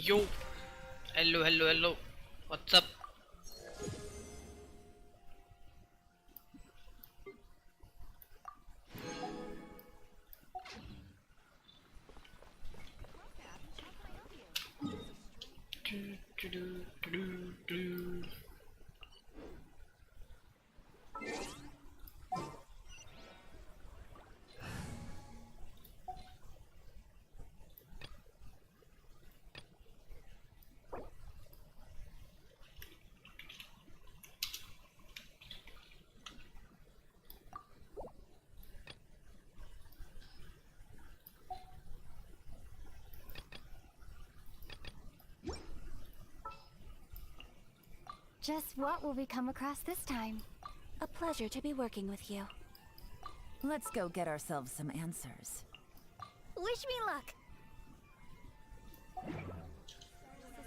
Yo, hello, hello, hello. What's up? Just what will we come across this time? A pleasure to be working with you. Let's go get ourselves some answers. Wish me luck!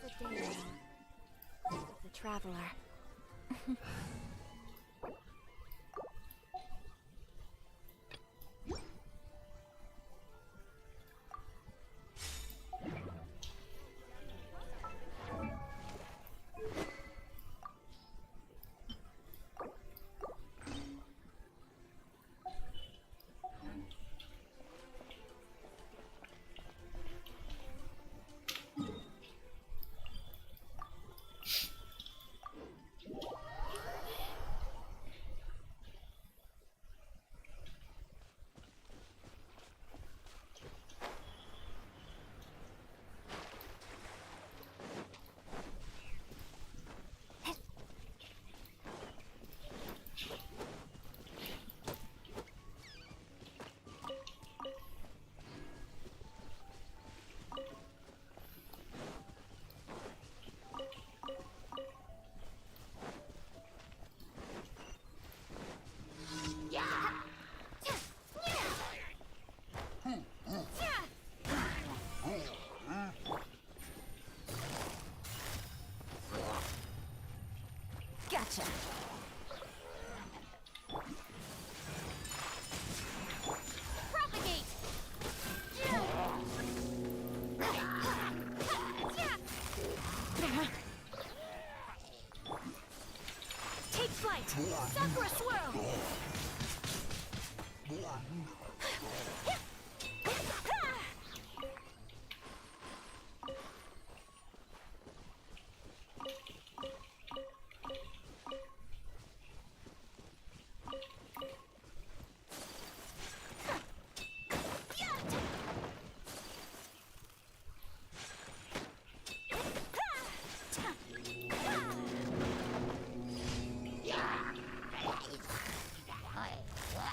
This is a day of the traveler. Gotcha. Propagate! Take flight! Sakura swirl!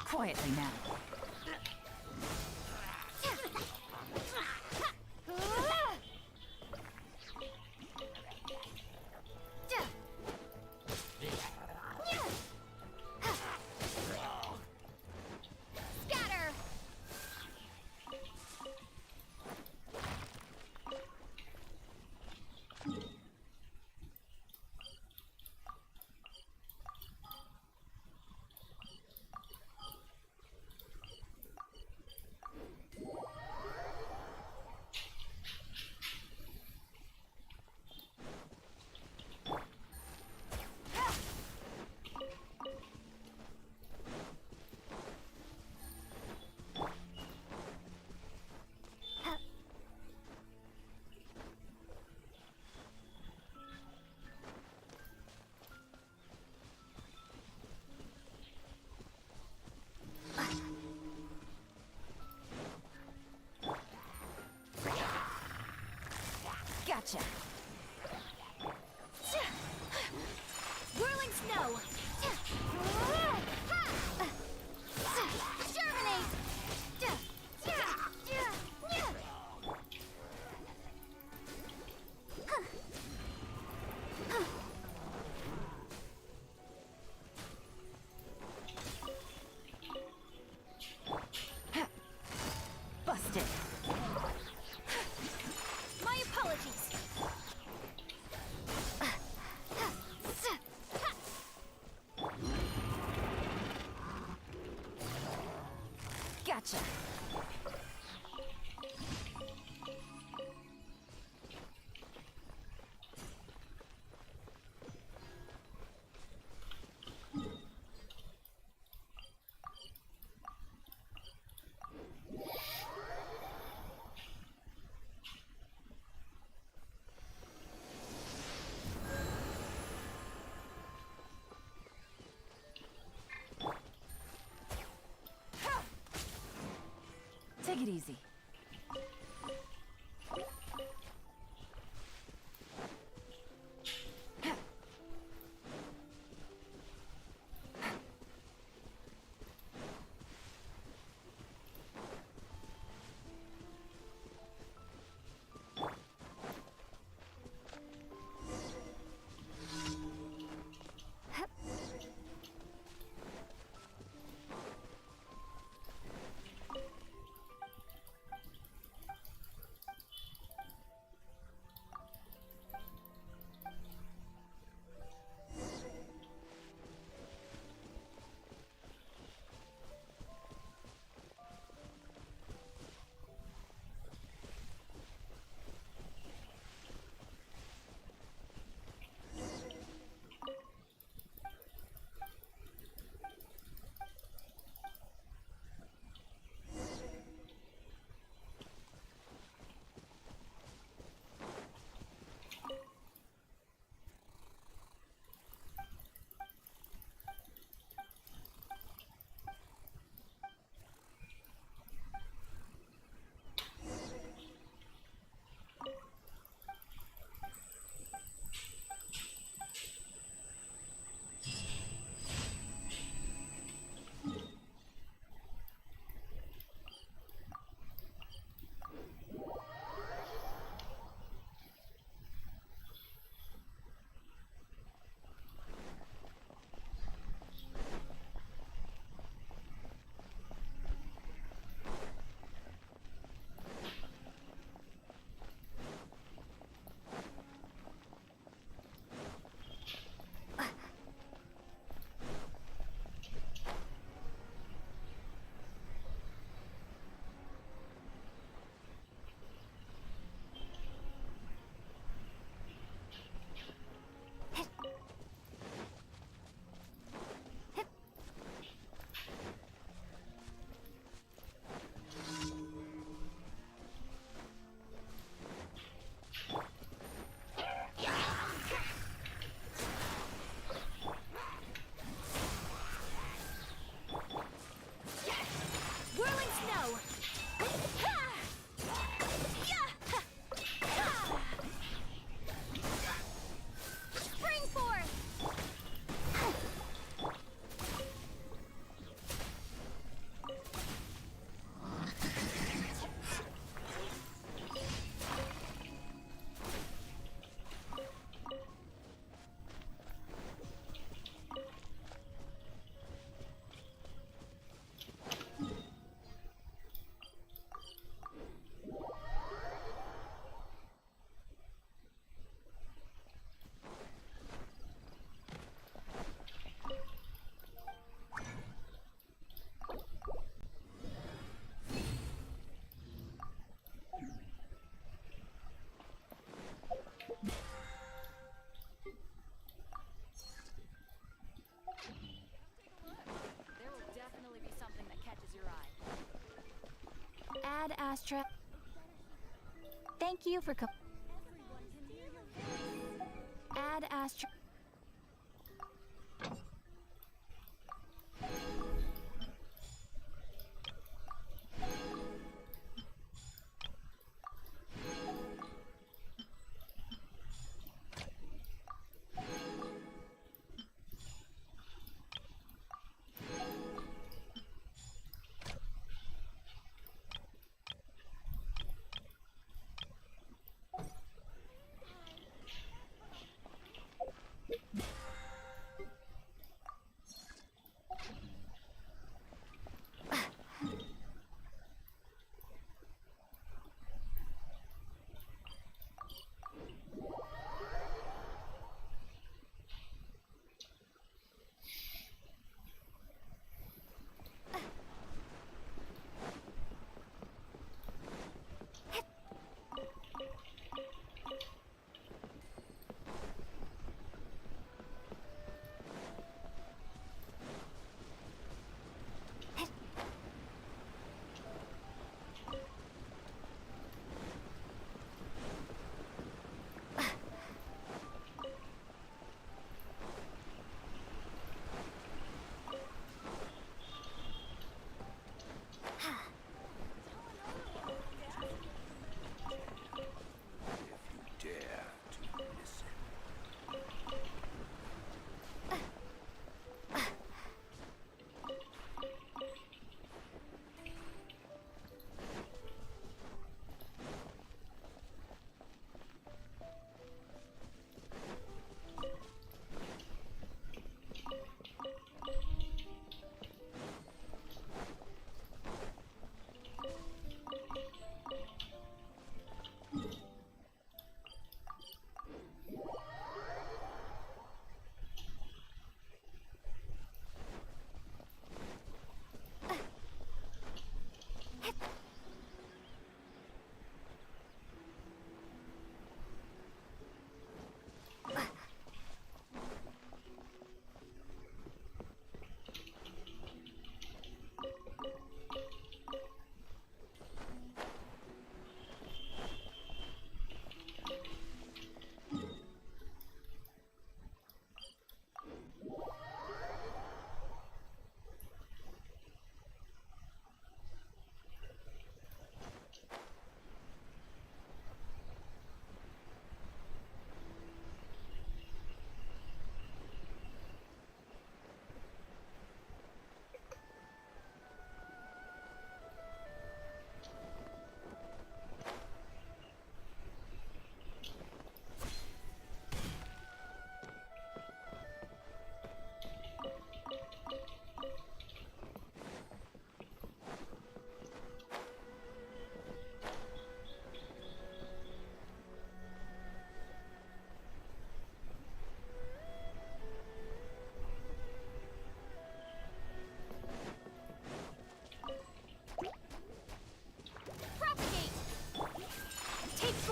Quietly now. Scatter! Gotcha. Whirling snow! Germinate! Busted. My apologies! it easy. Ad Astra. Thank you for Ad Astra.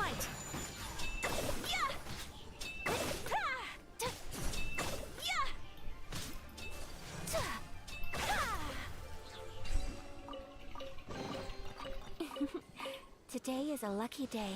flight! Yeah! Yeah! Today is a lucky day.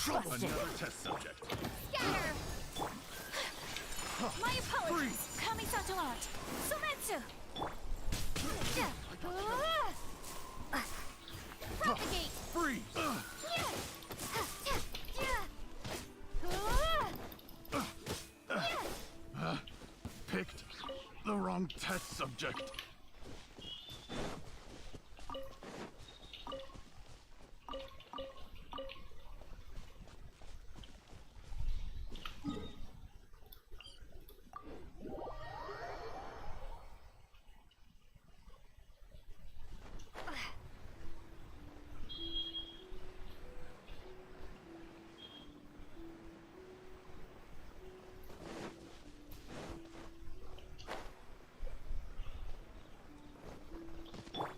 Busted. Another test subject. Scatter! My apologies. Kamisato art. Sumetsu! Propagate! Freeze! Picked the wrong test subject.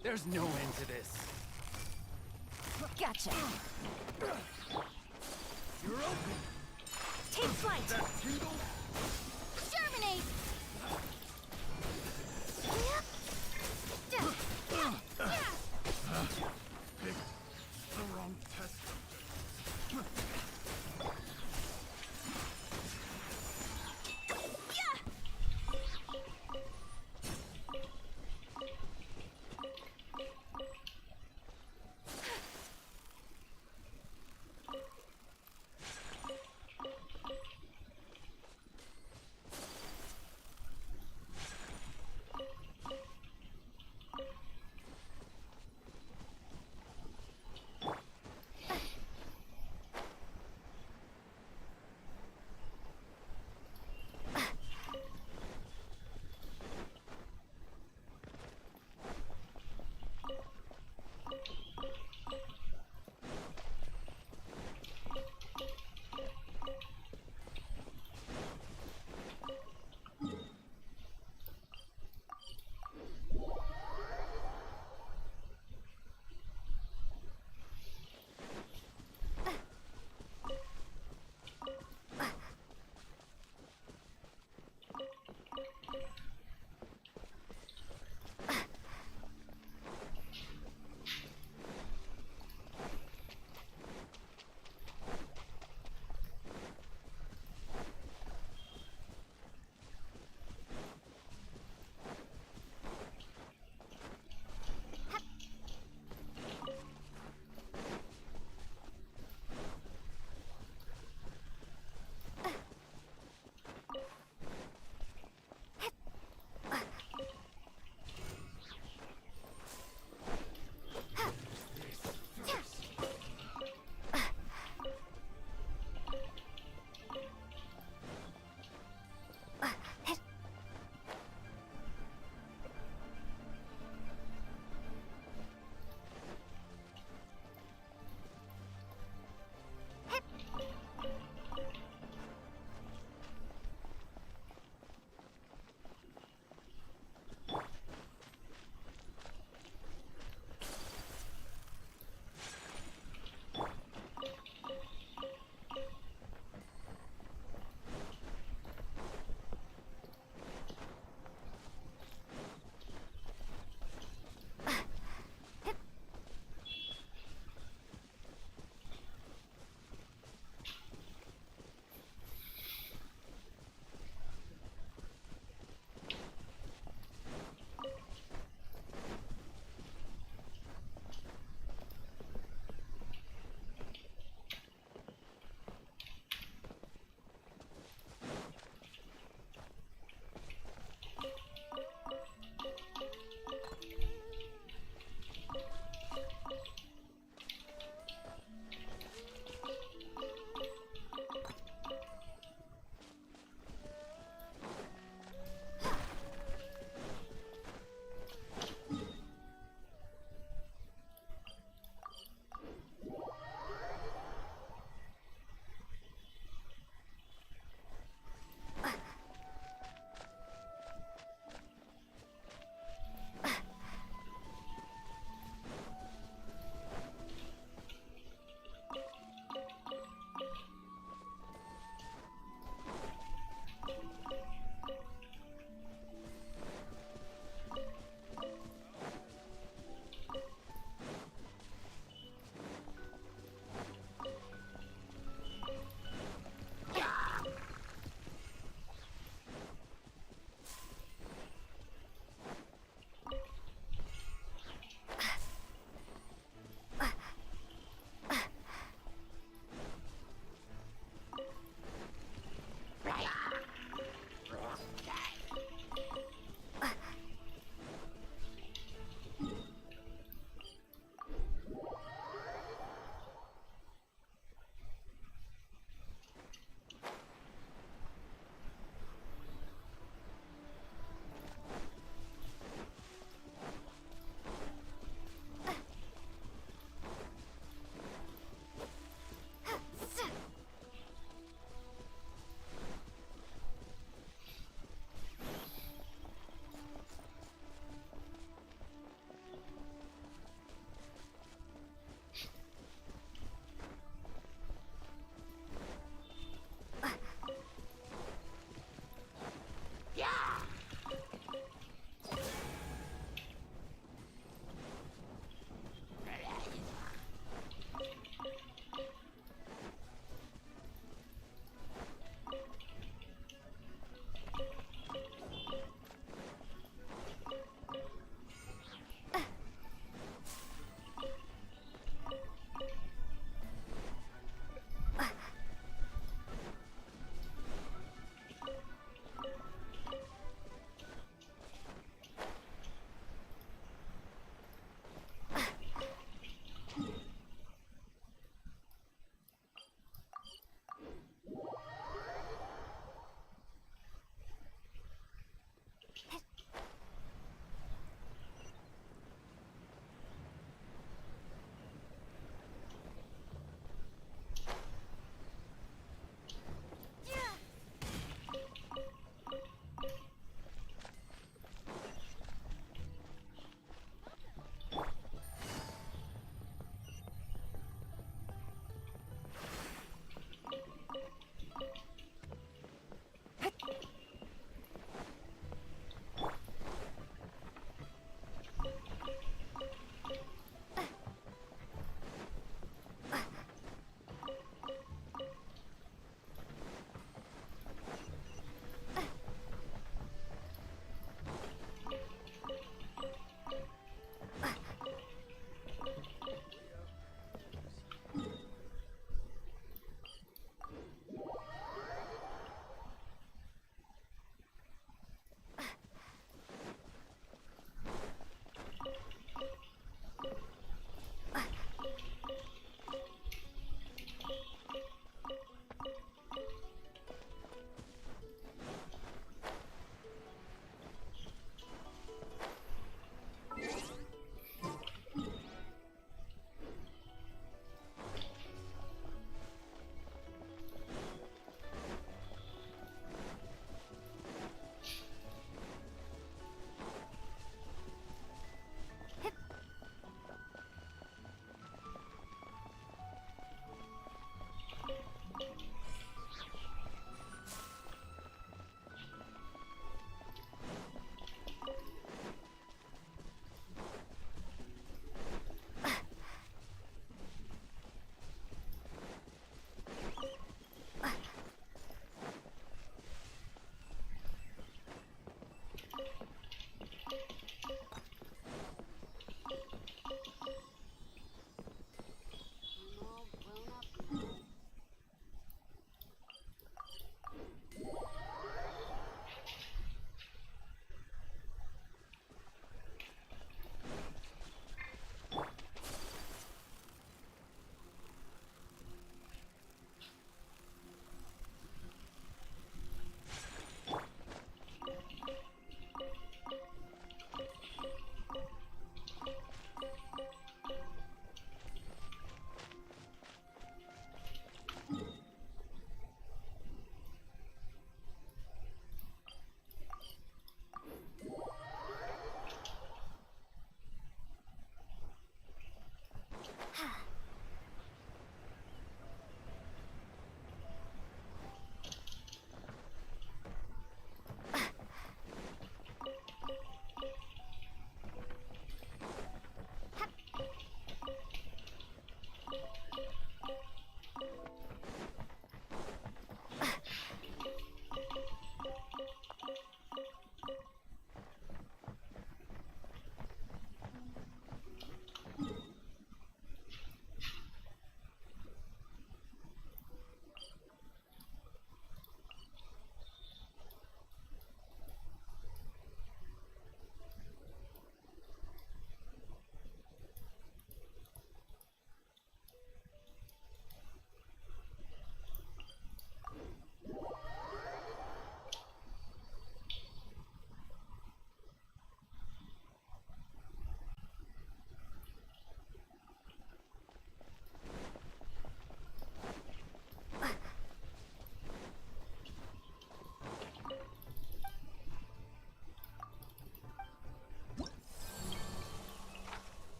There's no end to this. Gotcha. You're open. Take flight. That tingle? Germinate! Picked the wrong test subject.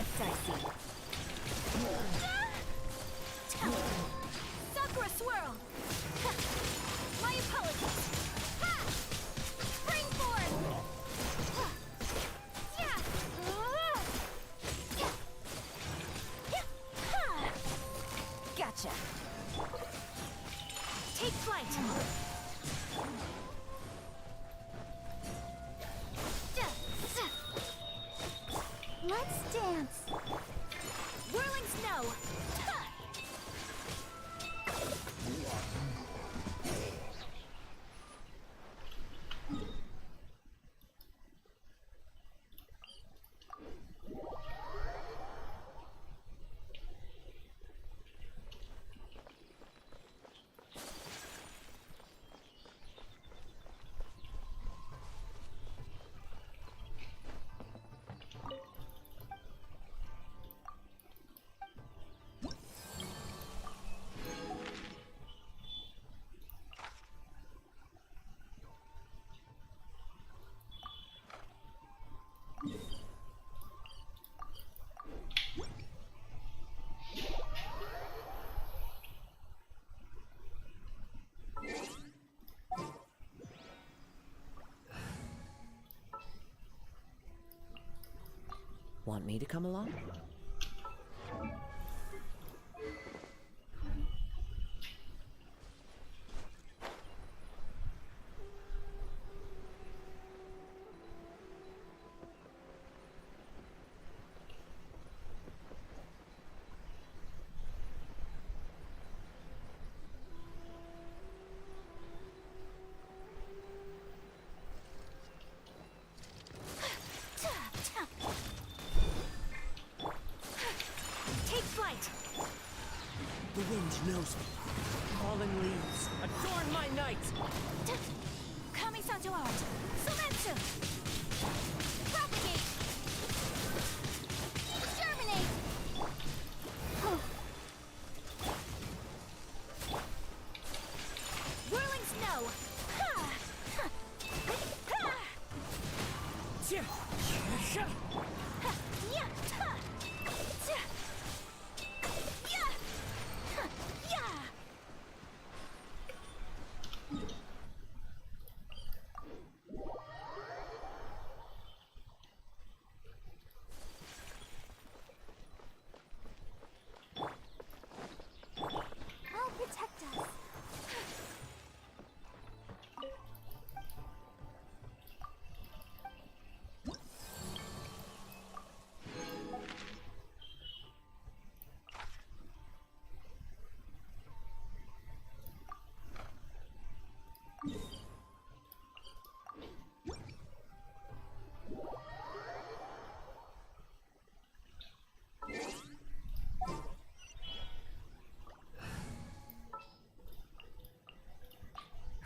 gets dicey. Sakura swirl! My apologies! Ha! Springboard! Yeah! Gotcha! Take flight! Let's dance! Whirling snow! Ha! Want me to come along? Take flight! The wind knows me. Falling leaves, adorn my night! Kami-santo art! Sumeru! Propagate! Germinate! Whirling snow! Ha! Ha! Ha! Tja! Tja! Ha! Ya! Ha! Tja! Ya! Ha! Ya! I'll protect us.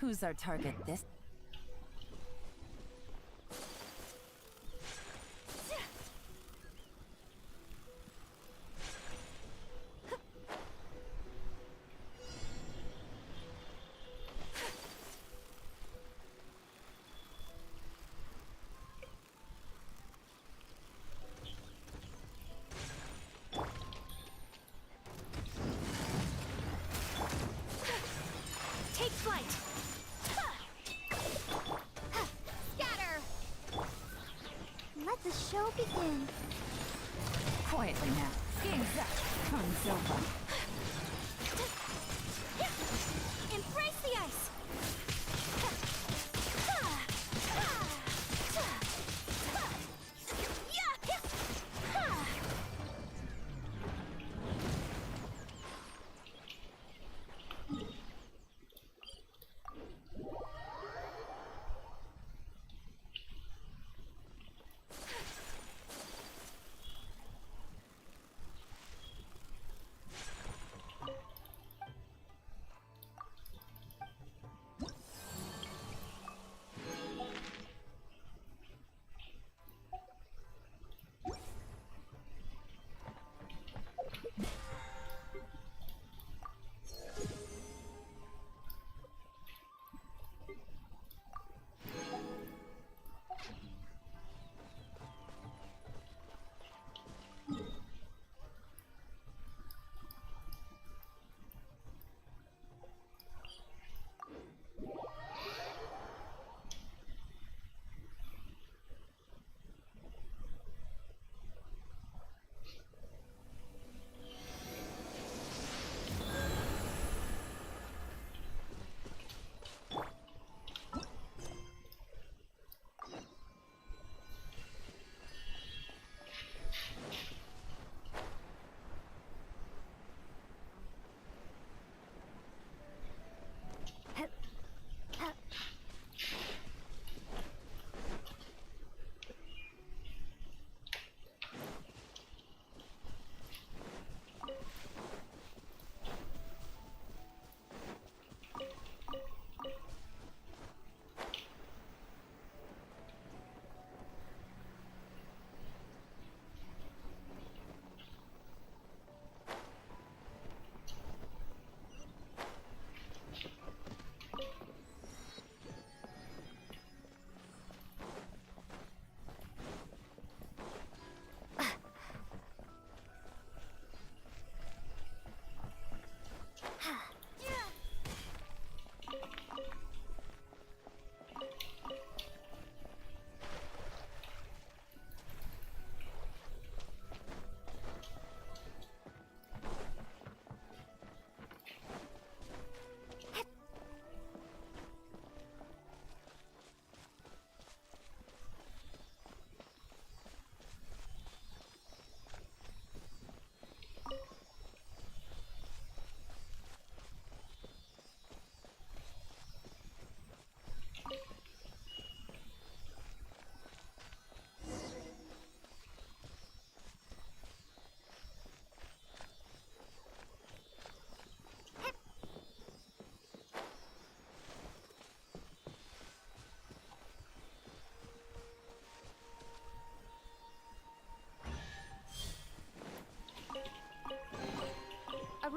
Who's our target this? Take flight! Ha! Ha! Scatter! Let the show begin. Quietly now. Game's up. Comes over. Embrace the ice! Ha! Ha! Ha! Ta! Ha! Ya! Ha!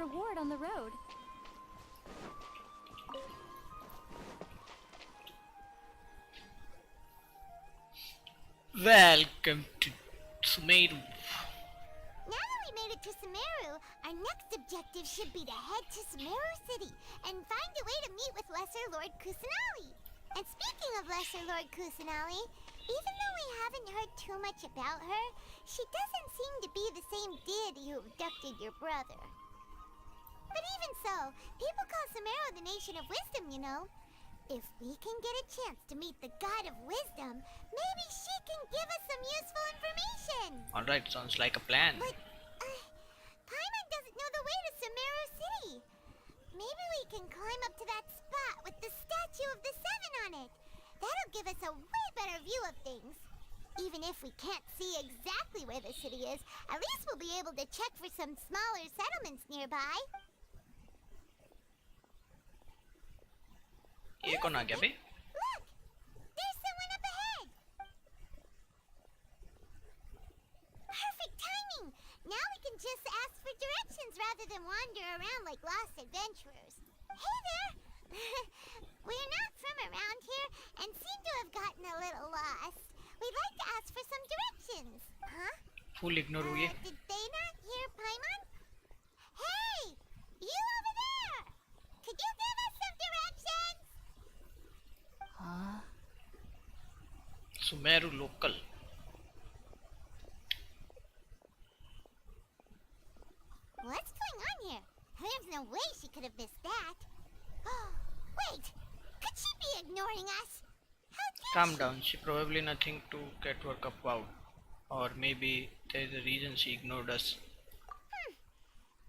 reward on the road. Welcome to Sumeru. Now that we made it to Sumeru, our next objective should be to head to Sumeru City and find a way to meet with Lesser Lord Kusanali. And speaking of Lesser Lord Kusanali, even though we haven't heard too much about her, she doesn't seem to be the same deity who abducted your brother. But even so, people call Sumeru the Nation of Wisdom, you know. If we can get a chance to meet the God of Wisdom, maybe she can give us some useful information. Alright, sounds like a plan. But, Paimon doesn't know the way to Sumeru City. Maybe we can climb up to that spot with the statue of the Seven on it. That'll give us a way better view of things. Even if we can't see exactly where the city is, at least we'll be able to check for some smaller settlements nearby. ये कौन आ गया बे? Look! There's someone up ahead! Perfect timing! Now we can just ask for directions rather than wander around like lost adventurers. Hey there! We're not from around here and seem to have gotten a little lost. We'd like to ask for some directions. Huh? Full ignore हुई है. Did they not hear Paimon? Hey! You over there! Could you give us some directions? Huh? Sumeru local. What's going on here? There's no way she could have missed that. Wait! Could she be ignoring us? How dare Calm she? down. She probably nothing to get work up about. Or maybe there's a reason she ignored us.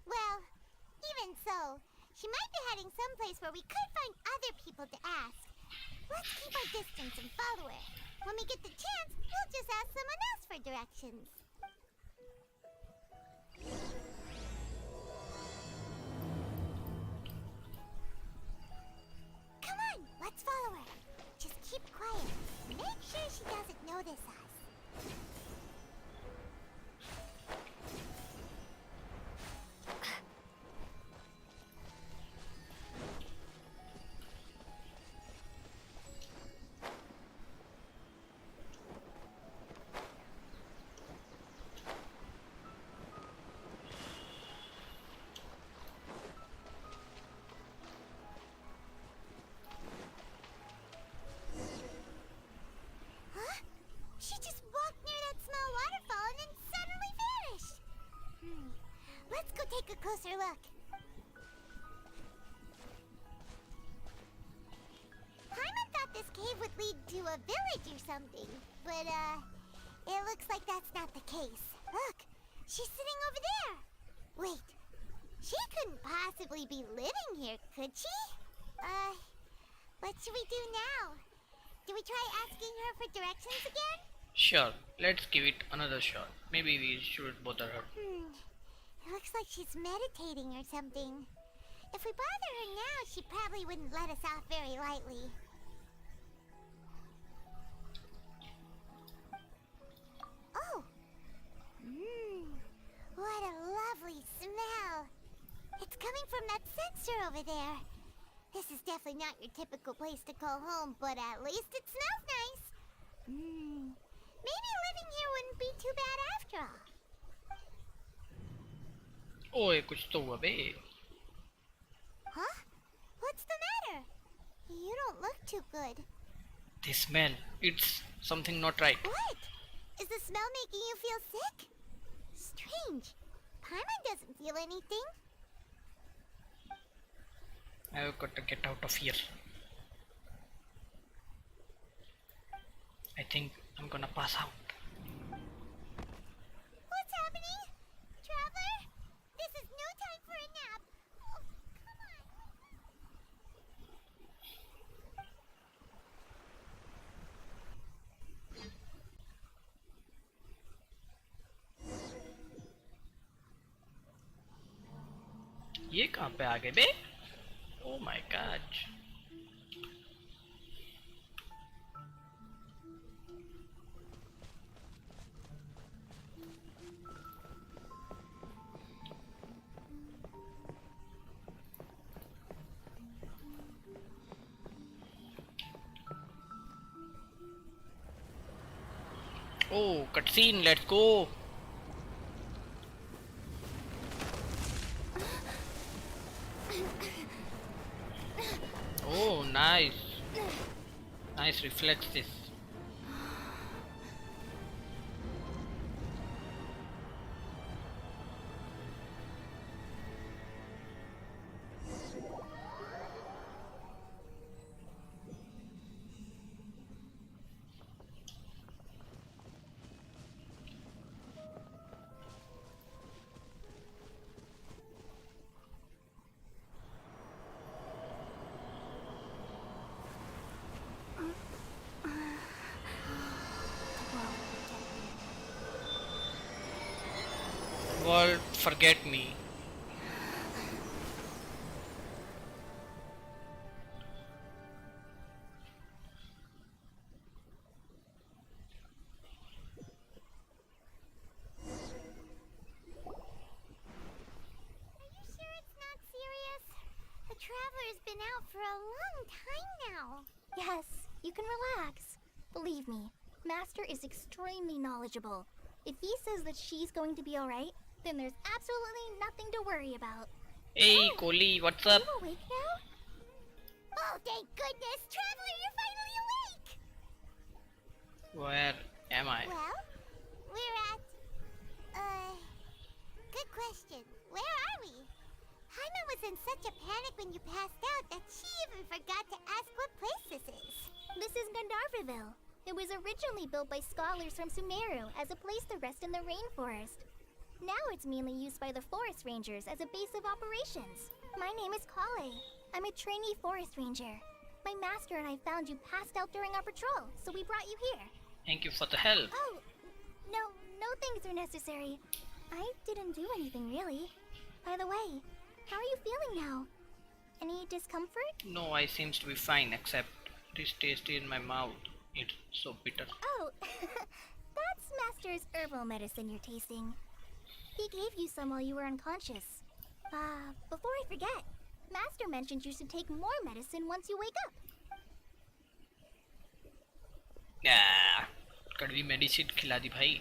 Well, even so, she might be heading someplace where we could find other people to ask. Let's keep our distance and follow her. When we get the chance, we'll just ask someone else for directions. Come on, let's follow her. Just keep quiet. Make sure she doesn't notice us. She just walked near that small waterfall and then suddenly vanished. Let's go take a closer look. Paimon thought this cave would lead to a village or something, but it looks like that's not the case. Look, she's sitting over there. Wait, she couldn't possibly be living here, could she? What should we do now? Do we try asking her for directions again? Sure, let's give it another shot. Maybe we should bother her. It looks like she's meditating or something. If we bother her now, she probably wouldn't let us off very lightly. Oh! What a lovely smell! It's coming from that sensor over there. This is definitely not your typical place to call home, but at least it smells nice. Maybe living here wouldn't be too bad after all. ओए कुछ तो हुआ बे. Huh? What's the matter? You don't look too good. The smell. It's something not right. What? Is the smell making you feel sick? Strange. Paimon doesn't feel anything. I've got to get out of here. I think I'm gonna pass out. What's happening? Traveler? This is no time for a nap. Oh, come on. ये कहाँ पे आ गए बे? Oh my god. Oh, cutscene, let's go. Oh, nice. Nice reflexes. World, forget me. Are you sure it's not serious? The Traveler's been out for a long time now. Yes, you can relax. Believe me, Master is extremely knowledgeable. If he says that she's going to be alright, then there's absolutely nothing to worry about. Hey, Kohli, what's up? You awake now? Oh, thank goodness! Traveler, you're finally awake! Where am I? Well, we're at... Good question. Where are we? Jaime was in such a panic when you passed out that she even forgot to ask what place this is. This is Gandharvaville. It was originally built by scholars from Sumeru as a place to rest in the rainforest. Now it's mainly used by the forest rangers as a base of operations. My name is Kale. I'm a trainee forest ranger. My master and I found you passed out during our patrol, so we brought you here. Thank you for the help. Oh, no thanks are necessary. I didn't do anything really. By the way, how are you feeling now? Any discomfort? No, I seems to be fine, except this tasty in my mouth. It's so bitter. Oh, that's Master's herbal medicine you're tasting. He gave you some while you were unconscious. Before I forget, Master mentioned you should take more medicine once you wake up. कड़वी medicine खिला दी भाई.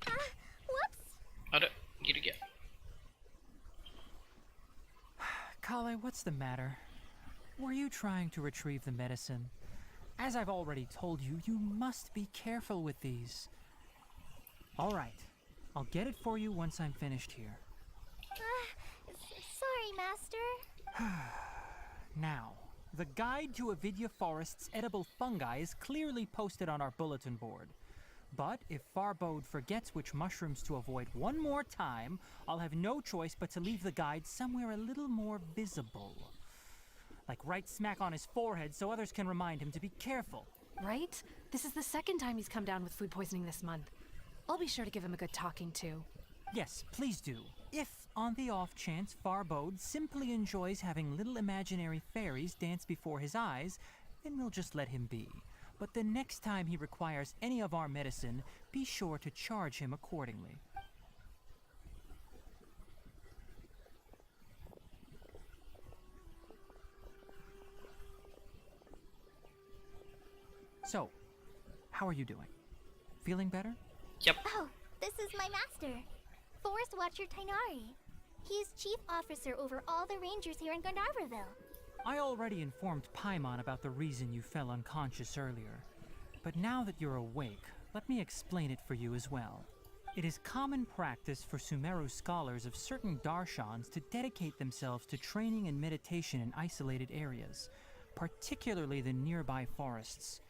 Whoops! अरे गिर गया. Kale, what's the matter? Were you trying to retrieve the medicine? As I've already told you, you must be careful with these. All right, I'll get it for you once I'm finished here. Sorry, Master. Now, the guide to Avidya Forest's edible fungi is clearly posted on our bulletin board. But if Farbode forgets which mushrooms to avoid one more time, I'll have no choice but to leave the guide somewhere a little more visible. Like right smack on his forehead so others can remind him to be careful. Right? This is the second time he's come down with food poisoning this month. I'll be sure to give him a good talking to. Yes, please do. If, on the off chance, Farbode simply enjoys having little imaginary fairies dance before his eyes, then we'll just let him be. But the next time he requires any of our medicine, be sure to charge him accordingly. So, how are you doing? Feeling better? Yep. Oh, this is my master, Forest Watcher Tainari. He is chief officer over all the rangers here in Gandharvaville. I already informed Paimon about the reason you fell unconscious earlier. But now that you're awake, let me explain it for you as well. It is common practice for Sumeru scholars of certain darshans to dedicate themselves to training and meditation in isolated areas, particularly the nearby forests.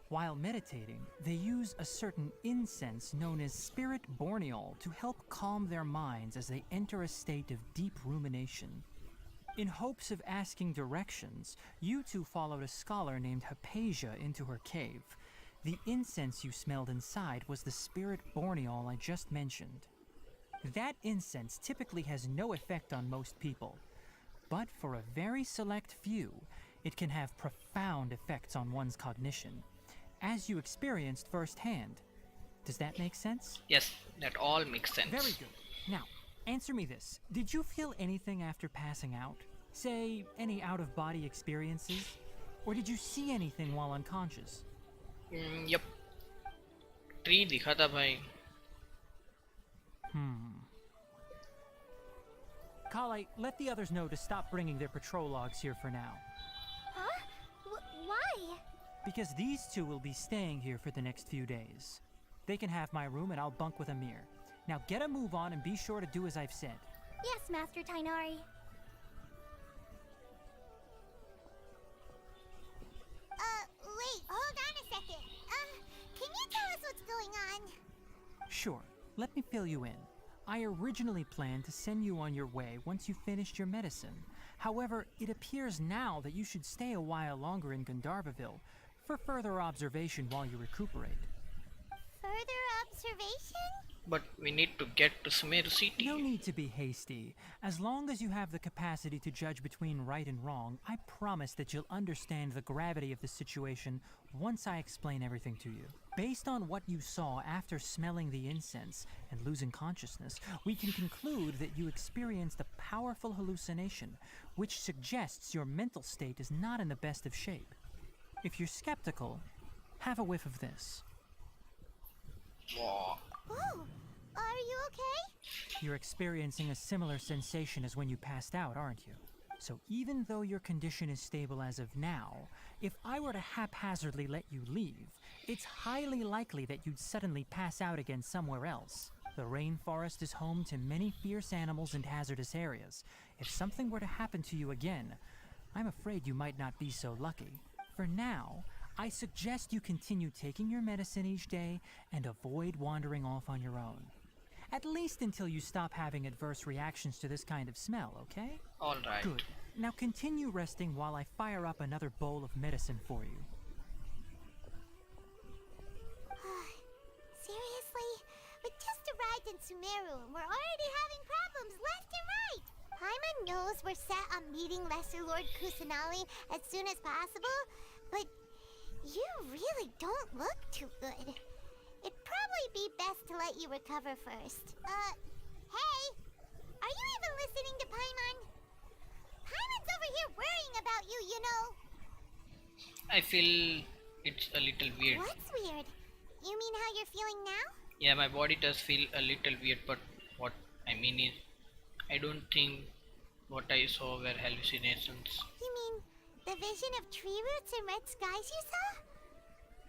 While meditating, they use a certain incense known as spirit borneol to help calm their minds as they enter a state of deep rumination. In hopes of asking directions, you two followed a scholar named Hypatia into her cave. The incense you smelled inside was the spirit borneol I just mentioned. That incense typically has no effect on most people, but for a very select few, it can have profound effects on one's cognition, as you experienced firsthand. Does that make sense? Yes, that all makes sense. Very good. Now, answer me this. Did you feel anything after passing out? Say, any out-of-body experiences? Or did you see anything while unconscious? Yup tree दिखा था भाई. Kale, let the others know to stop bringing their patrol logs here for now. Huh? Why? Because these two will be staying here for the next few days. They can have my room and I'll bunk with Amir. Now get a move on and be sure to do as I've said. Yes, Master Tainari. Wait, hold on a second. Can you tell us what's going on? Sure, let me fill you in. I originally planned to send you on your way once you finished your medicine. However, it appears now that you should stay a while longer in Gandharvaville for further observation while you recuperate. Further observation? But we need to get to Sumeru City. No need to be hasty. As long as you have the capacity to judge between right and wrong, I promise that you'll understand the gravity of the situation once I explain everything to you. Based on what you saw after smelling the incense and losing consciousness, we can conclude that you experienced a powerful hallucination, which suggests your mental state is not in the best of shape. If you're skeptical, have a whiff of this. Wow. Whoa, are you okay? You're experiencing a similar sensation as when you passed out, aren't you? So even though your condition is stable as of now, if I were to haphazardly let you leave, it's highly likely that you'd suddenly pass out again somewhere else. The rainforest is home to many fierce animals and hazardous areas. If something were to happen to you again, I'm afraid you might not be so lucky. For now, I suggest you continue taking your medicine each day and avoid wandering off on your own. At least until you stop having adverse reactions to this kind of smell, okay? Alright. Good. Now continue resting while I fire up another bowl of medicine for you. Seriously? We just arrived in Sumeru and we're already having problems left and right. Paimon knows we're set on meeting Lesser Lord Kusanali as soon as possible, but you really don't look too good. It'd probably be best to let you recover first. Hey! Are you even listening to Paimon? Paimon's over here worrying about you, you know. I feel it's a little weird. What's weird? You mean how you're feeling now? Yeah, my body does feel a little weird, but what I mean is, I don't think what I saw were hallucinations. You mean the vision of tree roots and red skies you saw?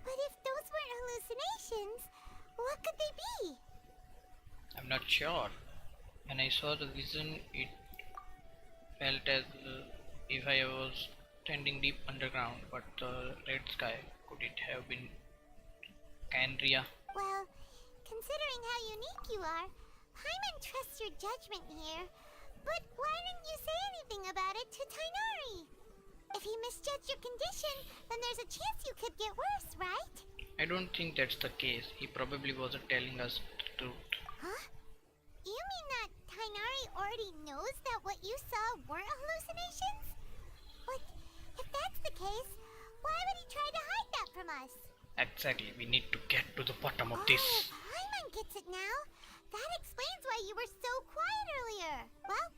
But if those weren't hallucinations, what could they be? I'm not sure. When I saw the vision, it felt as if I was standing deep underground, but the red sky, could it have been Canria? Well, considering how unique you are, Paimon trusts your judgment here. But why didn't you say anything about it to Tainari? If he misjudged your condition, then there's a chance you could get worse, right? I don't think that's the case. He probably wasn't telling us the truth. Huh? You mean that Tainari already knows that what you saw weren't hallucinations? But if that's the case, why would he try to hide that from us? Exactly, we need to get to the bottom of this. Paimon gets it now. That explains why you were so quiet earlier. Well,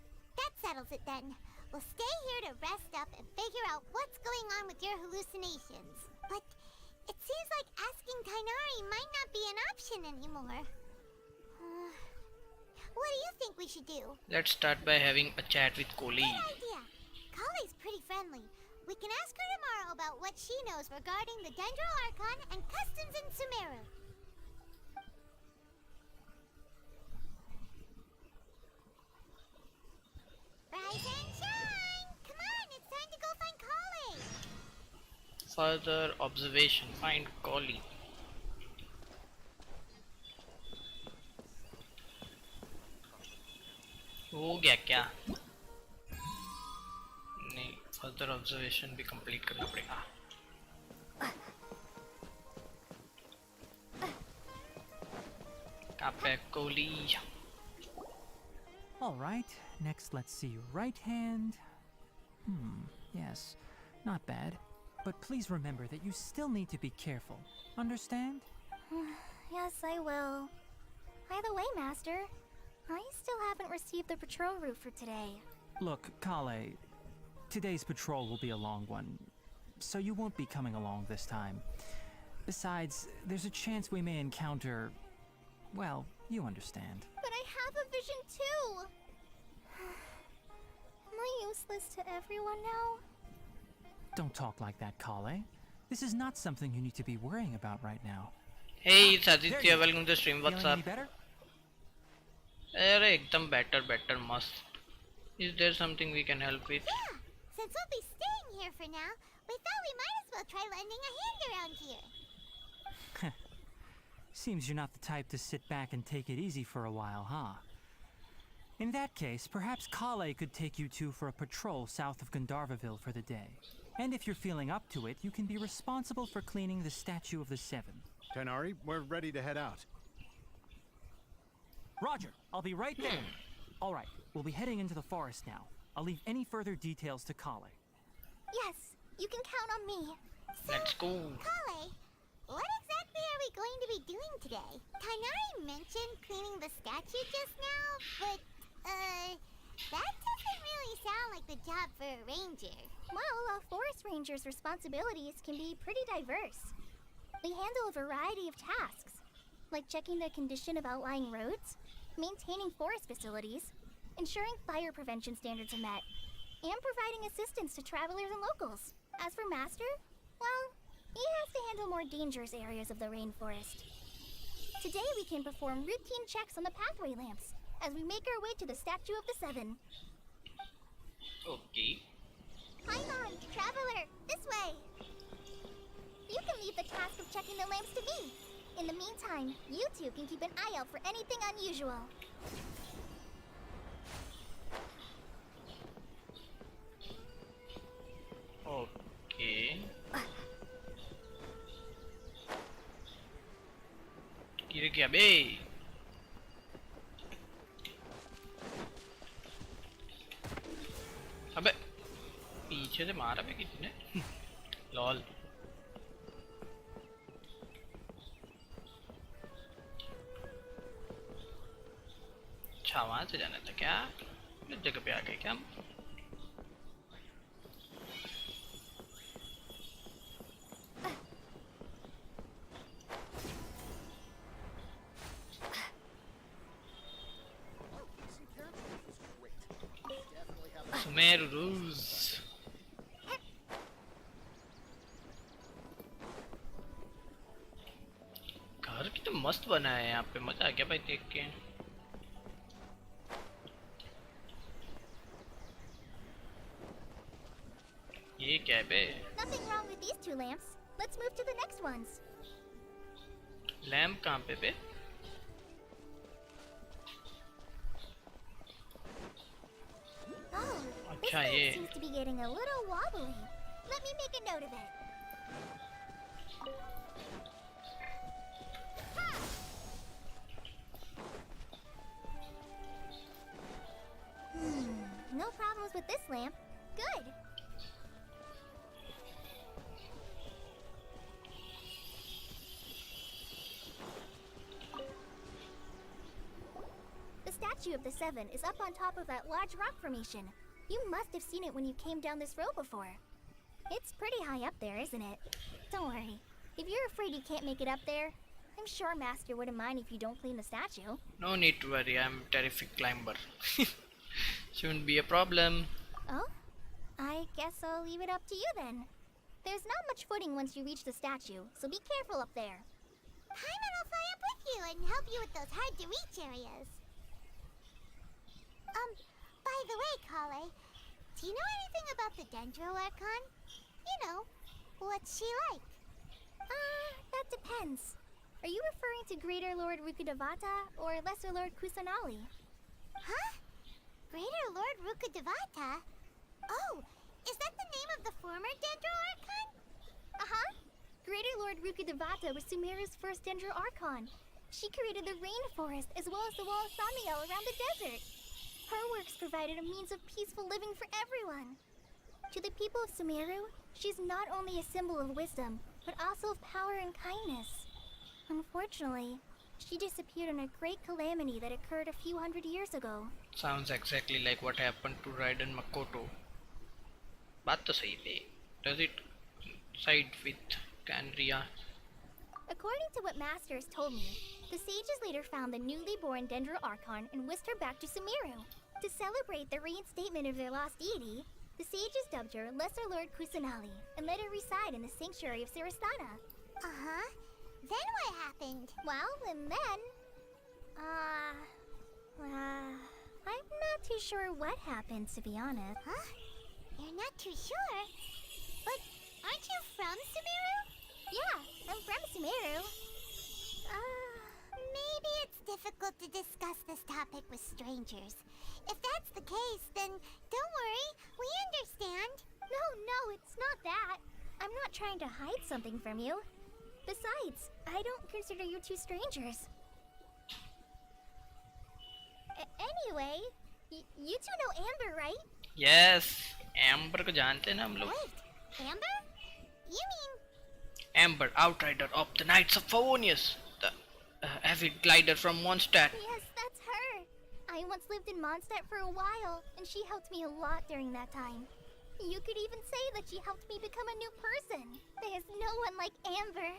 that settles it then. We'll stay here to rest up and figure out what's going on with your hallucinations. But it seems like asking Tainari might not be an option anymore. What do you think we should do? Let's start by having a chat with Koli. Good idea. Kali's pretty friendly. We can ask her tomorrow about what she knows regarding the Dendro Archon and customs in Sumeru. Rise and shine! Come on, it's time to go find Kali! Further observation, find Koli. हो गया क्या? नहीं, further observation भी complete करना पड़ेगा. कहाँ पे Koli? All right, next let's see your right hand. Yes, not bad. But please remember that you still need to be careful. Understand? Yes, I will. By the way, Master, I still haven't received the patrol route for today. Look, Kale, today's patrol will be a long one, so you won't be coming along this time. Besides, there's a chance we may encounter... well, you understand. But I have a vision too! Am I useless to everyone now? Don't talk like that, Kale. This is not something you need to be worrying about right now. Hey, it's There Aditya. you go. Welcome to the stream. What's Feeling up? any better? अरे एकदम better must. Is there something we can help with? Yeah, since we'll be staying here for now, we thought we might as well try lending a hand around here. Seems you're not the type to sit back and take it easy for a while, huh? In that case, perhaps Kale could take you two for a patrol south of Gandharvaville for the day. And if you're feeling up to it, you can be responsible for cleaning the Statue of the Seven. Tenari, we're ready to head out. Roger, I'll be right there. All right, we'll be heading into the forest now. I'll leave any further details to Kale. Yes, you can count on me. Let's go. Kale, what exactly are we going to be doing today? Tanari mentioned cleaning the statue just now, but, that doesn't really sound like the job for a ranger. Well, a forest ranger's responsibilities can be pretty diverse. They handle a variety of tasks, like checking the condition of outlying roads, maintaining forest facilities, ensuring fire prevention standards are met, and providing assistance to travelers and locals. As for Master, well, he has to handle more dangerous areas of the rainforest. Today we can perform routine checks on the pathway lamps as we make our way to the Statue of the Seven. Okay. Paimon, traveler, this way! You can leave the task of checking the lamps to me. In the meantime, you two can keep an eye out for anything unusual. Okay. गिर गया बे. अबे पीछे से मारा बे किसी ने. Lol. अच्छा वहां से जाना था क्या? इस जगह पे आ गए क्या हम? Sumeru. घर कितना मस्त बना है यहाँ पे. मजा आ गया भाई देख के. ये क्या है बे? Nothing wrong with these two lamps. Let's move to the next ones. Lamp कहाँ पे बे? Oh, this अच्छा thing ये. seems to be getting a little wobbly. Let me make a note of it. No problems with this lamp. Good. The Statue of the Seven is up on top of that large rock formation. You must have seen it when you came down this road before. It's pretty high up there, isn't it? Don't worry. If you're afraid you can't make it up there, I'm sure Master wouldn't mind if you don't clean the statue. No need to worry. I'm a terrific climber. Shouldn't be a problem. Oh? I guess I'll leave it up to you then. There's not much footing once you reach the statue, so be careful up there. Paimon will fly up with you and help you with those hard-to-reach areas. By the way, Kale, do you know anything about the Dendro Archon? You know, what's she like? That depends. Are you referring to Greater Lord Rukudevata or Lesser Lord Kusanali? Huh? Greater Lord Rukudevata? Oh, is that the name of the former Dendro Archon? Uh-huh. Greater Lord Rukudevata was Sumeru's first Dendro Archon. She created the rainforest as well as the wall of Samiel around the desert. Her works provided a means of peaceful living for everyone. To the people of Sumeru, she's not only a symbol of wisdom, but also of power and kindness. Unfortunately, she disappeared in a great calamity that occurred a few hundred years ago. Sounds exactly like what happened to Raiden Makoto. बात तो सही है. Does it side with Canria? According to what Masters told me, the sages later found the newly born Dendro Archon and whisked her back to Sumeru. To celebrate the reinstatement of their lost deity, the sages dubbed her Lesser Lord Kusanali and let her reside in the sanctuary of Sarasana. Uh-huh. Then what happened? Well, and then... I'm not too sure what happened, to be honest. Huh? You're not too sure? But aren't you from Sumeru? Yeah, I'm from Sumeru. Maybe it's difficult to discuss this topic with strangers. If that's the case, then don't worry, we understand. No, it's not that. I'm not trying to hide something from you. Besides, I don't consider you two strangers. Anyway, you two know Amber, right? Yes, Amber को जानते हैं ना हम लोग. Wait, Amber? You mean... Amber, outrider of the Knights of Favonius, the avid glider from Mondstadt. Yes, that's her. I once lived in Mondstadt for a while, and she helped me a lot during that time. You could even say that she helped me become a new person. There's no one like Amber.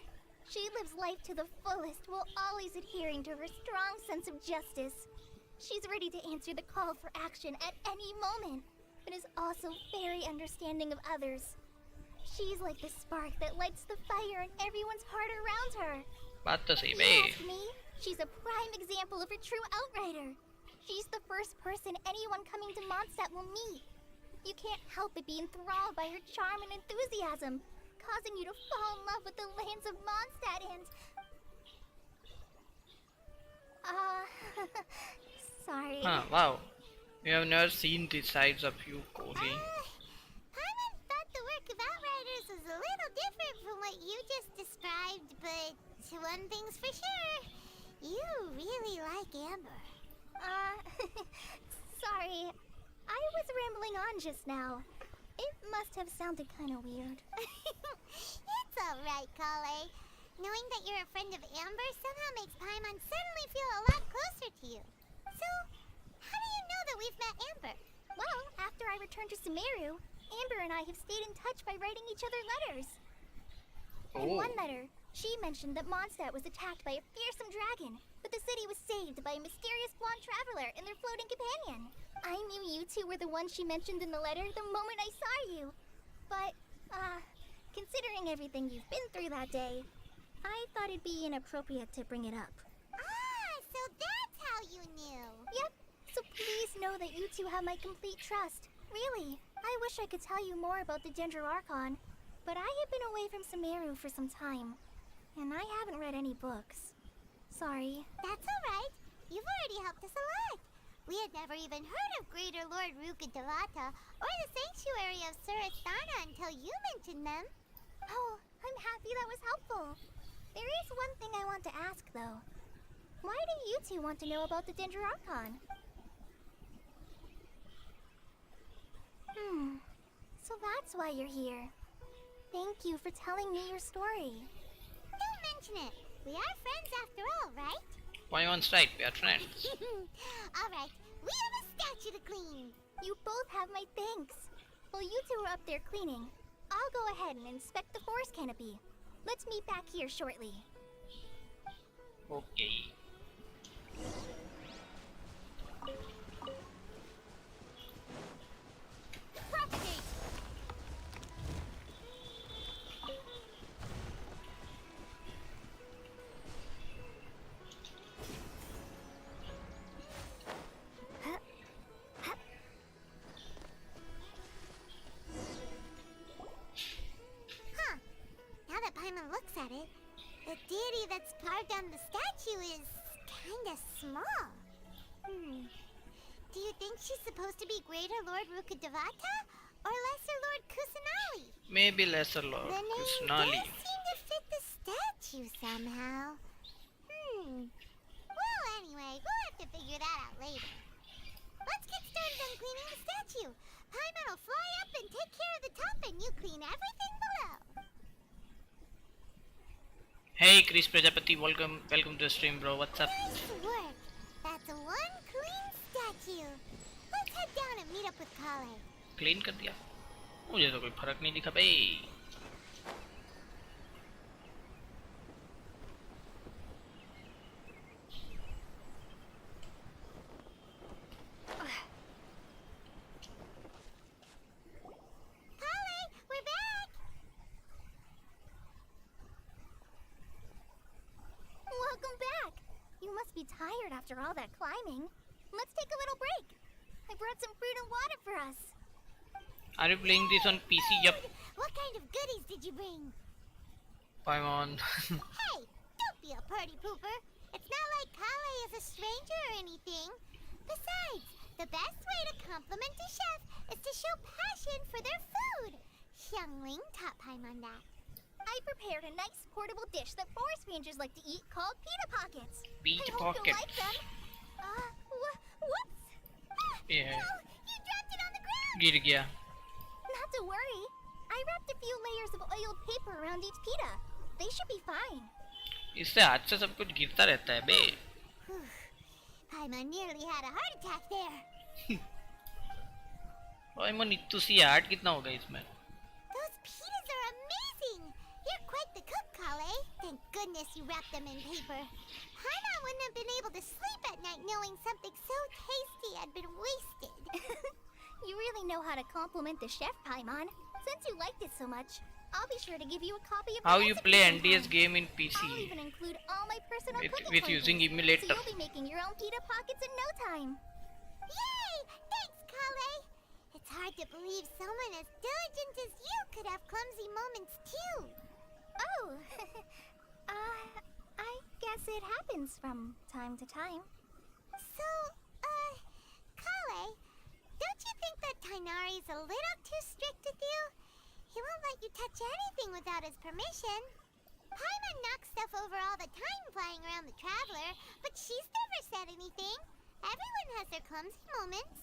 She lives life to the fullest while always adhering to her strong sense of justice. She's ready to answer the call for action at any moment, but is also very understanding of others. She's like the spark that lights the fire in everyone's heart around her. बात तो सही If bay. you ask me, she's a prime example of a true outrider. She's the first person anyone coming to Mondstadt will meet. You can't help but be enthralled by her charm and enthusiasm, causing you to fall in love with the lands of Mondstadt and... sorry. Huh, wow. We have never seen the sides of you, Kohli. Paimon thought the work of Outriders was a little different from what you just described, but one thing's for sure, you really like Amber. Sorry. I was rambling on just now. It must have sounded kind of weird. It's alright, Kale. Knowing that you're a friend of Amber somehow makes Paimon suddenly feel a lot closer to you. So, how do you know that we've met Amber? Well, after I returned to Sumeru, Amber and I have stayed in touch by writing each other letters. In one letter, she mentioned that Mondstadt was attacked by a fearsome dragon, but the city was saved by a mysterious blonde traveler and their floating companion. I knew you two were the ones she mentioned in the letter the moment I saw you. But, considering everything you've been through that day, I thought it'd be inappropriate to bring it up. Ah, so that's how you knew. Yep, so please know that you two have my complete trust. Really, I wish I could tell you more about the Dendro Archon, but I have been away from Sumeru for some time, and I haven't read any books. Sorry. That's alright. You've already helped us a lot. We had never even heard of Greater Lord Rukkhadevata or the Sanctuary of Surasthana until you mentioned them. Oh, I'm happy that was helpful. There is one thing I want to ask, though. Why do you two want to know about the Dendro Archon? So that's why you're here. Thank you for telling me your story. Don't mention it. We are friends after all, right? Why on strike? We are friends. Alright, we have a statue to clean. You both have my thanks. While you two are up there cleaning, I'll go ahead and inspect the forest canopy. Let's meet back here shortly. Okay. Propagate! Huh. Now that Paimon looks at it, the deity that's carved on the statue is kinda small. Do you think she's supposed to be Greater Lord Rukkhadevata or Lesser Lord Kusanali? Maybe Lesser Lord The name Kusanali. does seem to fit the statue somehow. Well, anyway, we'll have to figure that out later. Let's get started on cleaning the statue. Paimon will fly up and take care of the top, and you clean everything below. Hey Chris Prajapati, welcome to the stream, bro. What's up? Nice work. That's one clean statue. Let's head down and meet up with Kale. Clean कर दिया. मुझे तो कोई फर्क नहीं दिखा बे. after all that climbing. Let's take a little break. I brought some fruit and water for us. Are you playing this on PC? Yup. What kind of goodies did you bring? Paimon. Hey, don't be a party pooper. It's not like Kale is a stranger or anything. Besides, the best way to compliment a chef is to show passion for their food. Xiangling taught Paimon that. I prepared a nice portable dish that forest rangers like to eat called pita pockets. Pita I hope you'll pockets. like them. Whoops! Yeah. No, you dropped it on the ground! गिर गया. Not to worry. I wrapped a few layers of oiled paper around each pita. They should be fine. इससे हाथ से सब कुछ गिरता रहता है बे. Paimon nearly had a heart attack there. पाइमन इतनी सी हार्ट कितना होगा इसमें? Those pitas are amazing! You're quite the cook, Kale. Thank goodness you wrapped them in paper. Paimon wouldn't have been able to sleep at night knowing something so tasty had been wasted. You really know how to compliment the chef, Paimon. Since you liked it so much, I'll be sure to give you a copy of the How you recipe play sometime. NDS game in PC? I'll even include all my personal With- cooking with flavors, using emulator. So you'll be making your own pita pockets in no time. Yay! Thanks, Kale. It's hard to believe someone as diligent as you could have clumsy moments too. Oh, I guess it happens from time to time. So, Kale, don't you think that Tainari's a little too strict with you? He won't let you touch anything without his permission. Paimon knocks stuff over all the time flying around the Traveler, but she's never said anything. Everyone has their clumsy moments.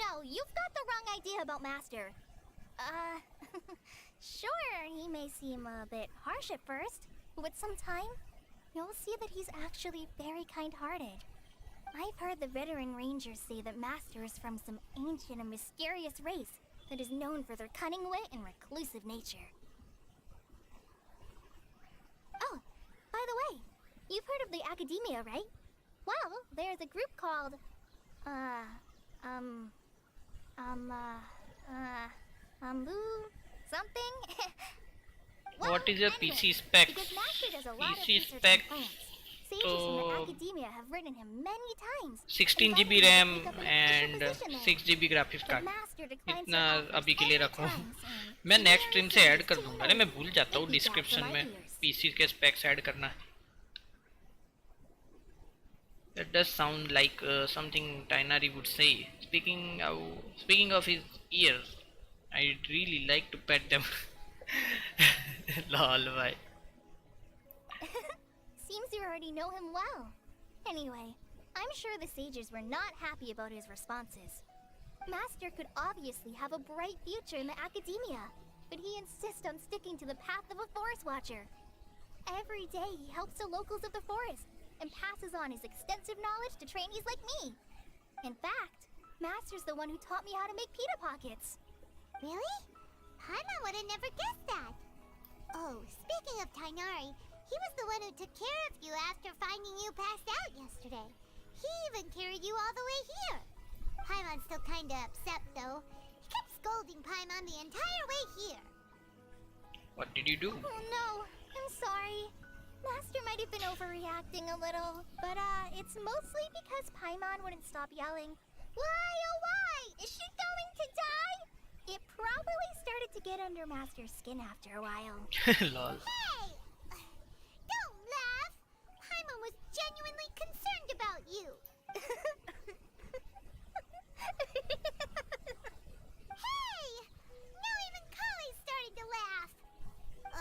No, you've got the wrong idea about Master. Sure, he may seem a bit harsh at first, but with some time, you'll see that he's actually very kind-hearted. I've heard the veteran rangers say that Master is from some ancient and mysterious race that is known for their cunning wit and reclusive nature. Oh, by the way, you've heard of the Academia, right? Well, there's a group called, something? Well, What is your anyway, PC specs? because Master does a lot of PC research on specs plants. Sages from the तो Academia have written him many times. 16 inviting GB him to RAM take up an and official position there. 6 GB graphics But card. Master declines इतना their offers अभी के लिए every रखो. time, saying, मैं next "Sumeru stream से add is कर too दूंगा. अरे मैं भूल जाता हूँ Thank you, Dad, description for में my ears. पीसी के स्पेक्स ऐड करना. That does sound like something Tainari would say. Speaking of his ears, I'd really like to pet them. Lol, bhai. Seems you already know him well. Anyway, I'm sure the sages were not happy about his responses. Master could obviously have a bright future in the Academia, but he insists on sticking to the path of a forest watcher. Every day he helps the locals of the forest and passes on his extensive knowledge to trainees like me. In fact, Master's the one who taught me how to make pita pockets. Really? Paimon would have never guessed that. Oh, speaking of Tainari, he was the one who took care of you after finding you passed out yesterday. He even carried you all the way here. Paimon's still kinda upset though. He kept scolding Paimon the entire way here. What did you do? Oh no, I'm sorry. Master might have been overreacting a little, but it's mostly because Paimon wouldn't stop yelling, "Why, oh why? Is she going to die?" It probably started to get under Master's skin after a while. Lol. Hey! Don't laugh! Paimon was genuinely concerned about you. Hey! Now even Kale started to laugh.